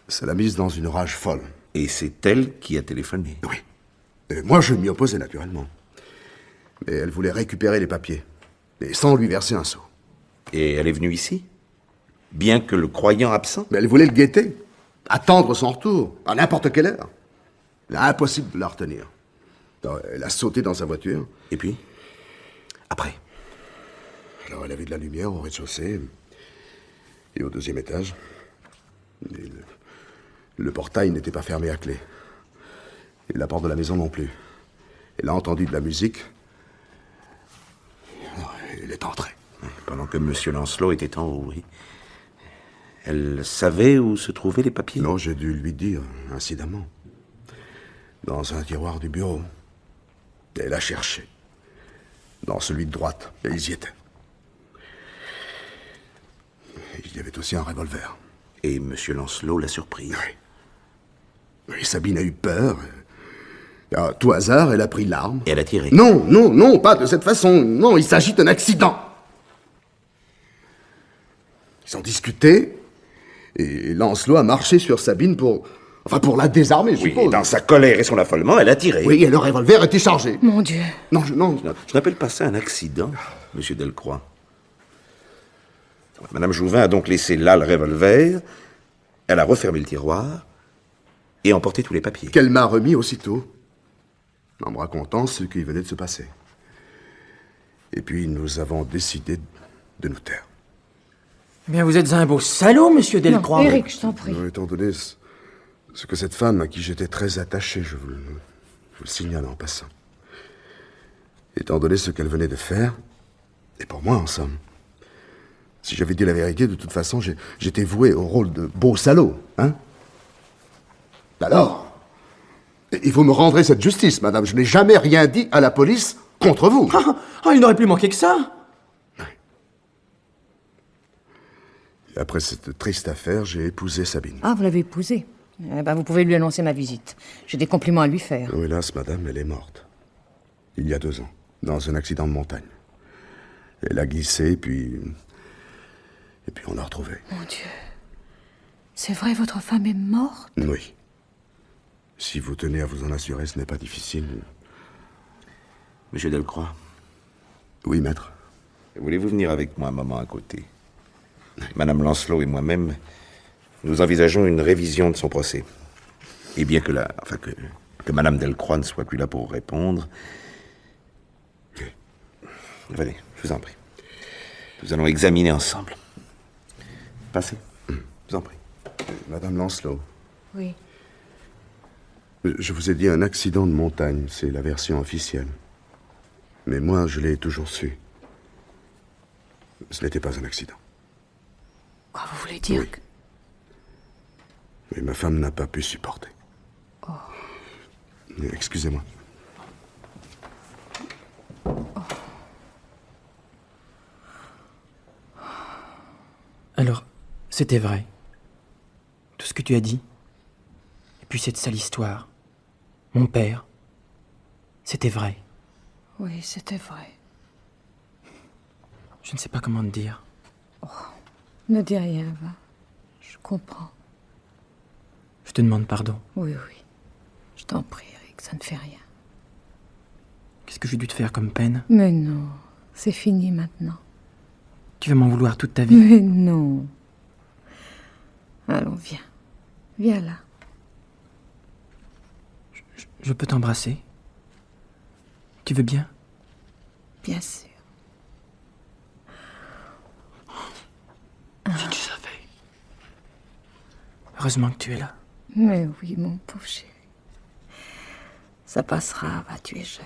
ça l'a mise dans une rage folle. Et c'est elle qui a téléphoné. Oui. Et moi, je m'y opposais naturellement. Mais elle voulait récupérer les papiers, et sans lui verser un sou. Et elle est venue ici? Bien que le croyant absent? Mais elle voulait le guetter, attendre son retour, à n'importe quelle heure. Impossible de la retenir. Alors, elle a sauté dans sa voiture. Et puis? Après? Alors, elle avait de la lumière au rez-de-chaussée et au 2e étage. Et le portail n'était pas fermé à clé. Et la porte de la maison non plus. Elle a entendu de la musique. Alors, elle est entrée. Pendant que M. Lancelot était en haut, oui. Elle savait où se trouvaient les papiers? Non, j'ai dû lui dire, incidemment. Dans un tiroir du bureau. Et elle a cherché. Dans celui de droite. Et ils y étaient. Et il y avait aussi un revolver. Et M. Lancelot l'a surprise. Oui. Oui, Sabine a eu peur. À tout hasard, elle a pris l'arme. Et elle a tiré. Non, non, non, pas de cette façon. Non, il s'agit d'un accident. Ils ont discuté. Et Lancelot a marché sur Sabine pour la désarmer, je Oui, suppose. et dans sa colère et son affolement, elle a tiré. Oui, et le revolver était chargé. Mon Dieu. Non, Je n'appelle pas ça un accident, monsieur Delcroix. Madame Jouvin a donc laissé là le revolver, elle a refermé le tiroir et emporté tous les papiers. qu'elle m'a remis aussitôt, en me racontant ce qui venait de se passer. Et puis, nous avons décidé de nous taire. Eh bien, vous êtes un beau salaud, monsieur Delcroix. Non, Éric, je t'en prie. Étant donné ce que cette femme à qui j'étais très attaché, je vous le signale en passant. Étant donné ce qu'elle venait de faire, et pour moi, en somme. Si j'avais dit la vérité, de toute façon, j'étais voué au rôle de beau salaud, hein? Alors, et vous me rendrez cette justice, madame. Je n'ai jamais rien dit à la police contre vous. Il n'aurait plus manqué que ça. Et après cette triste affaire, j'ai épousé Sabine. Ah, vous l'avez épousée. Eh ben, vous pouvez lui annoncer ma visite. J'ai des compliments à lui faire. Oh, hélas, madame, elle est morte. Il y a 2 ans, dans un accident de montagne. Elle a glissé, puis on l'a retrouvée. Mon Dieu. C'est vrai, votre femme est morte? Oui. Si vous tenez à vous en assurer, ce n'est pas difficile. Monsieur Delcroix, Oui, maître. voulez-vous venir avec moi un moment à côté? Madame Lancelot et moi-même, nous envisageons une révision de son procès. Et bien que que Madame Delcroix ne soit plus là pour répondre... Venez, je vous en prie. Nous allons examiner ensemble. Passez, je vous en prie. Madame Lancelot, Oui. je vous ai dit un accident de montagne, c'est la version officielle. Mais moi, je l'ai toujours su. Ce n'était pas un accident. Quoi, vous voulez dire Oui. Mais ma femme n'a pas pu supporter. Excusez-moi. Alors, c'était vrai. Tout ce que tu as dit. Et puis cette sale histoire. Mon père. C'était vrai. Oui, c'était vrai. Je ne sais pas comment te dire. Ne dis rien, va. Je comprends. Je te demande pardon. Oui, oui. Je t'en prie, Eric, ça ne fait rien. Qu'est-ce que j'ai dû te faire comme peine? Mais non, c'est fini maintenant. Tu vas m'en vouloir toute ta vie. Mais non. Allons, viens. Viens là. Je peux t'embrasser? Tu veux bien? Bien sûr. Si tu savais. Heureusement que tu es là. Mais oui, mon pauvre chéri. Ça passera, va, tu es jeune.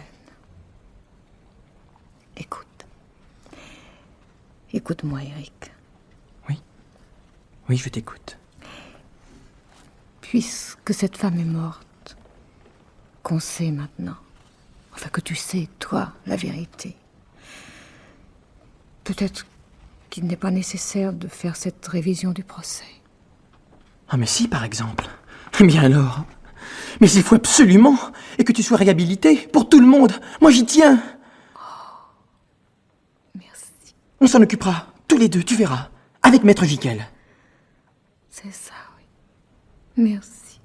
Écoute. Écoute-moi, Eric. Oui, je t'écoute. Puisque cette femme est morte, qu'on sait maintenant, enfin que tu sais, toi, la vérité, peut-être qu'il n'est pas nécessaire de faire cette révision du procès. Ah mais si, par exemple. Eh bien alors. Mais il faut absolument et que tu sois réhabilité pour tout le monde. Moi j'y tiens. Merci. On s'en occupera, tous les deux, tu verras. Avec Maître Jiquel. C'est ça, oui. Merci.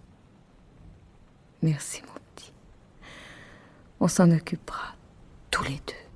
Merci, mon petit. On s'en occupera tous les deux.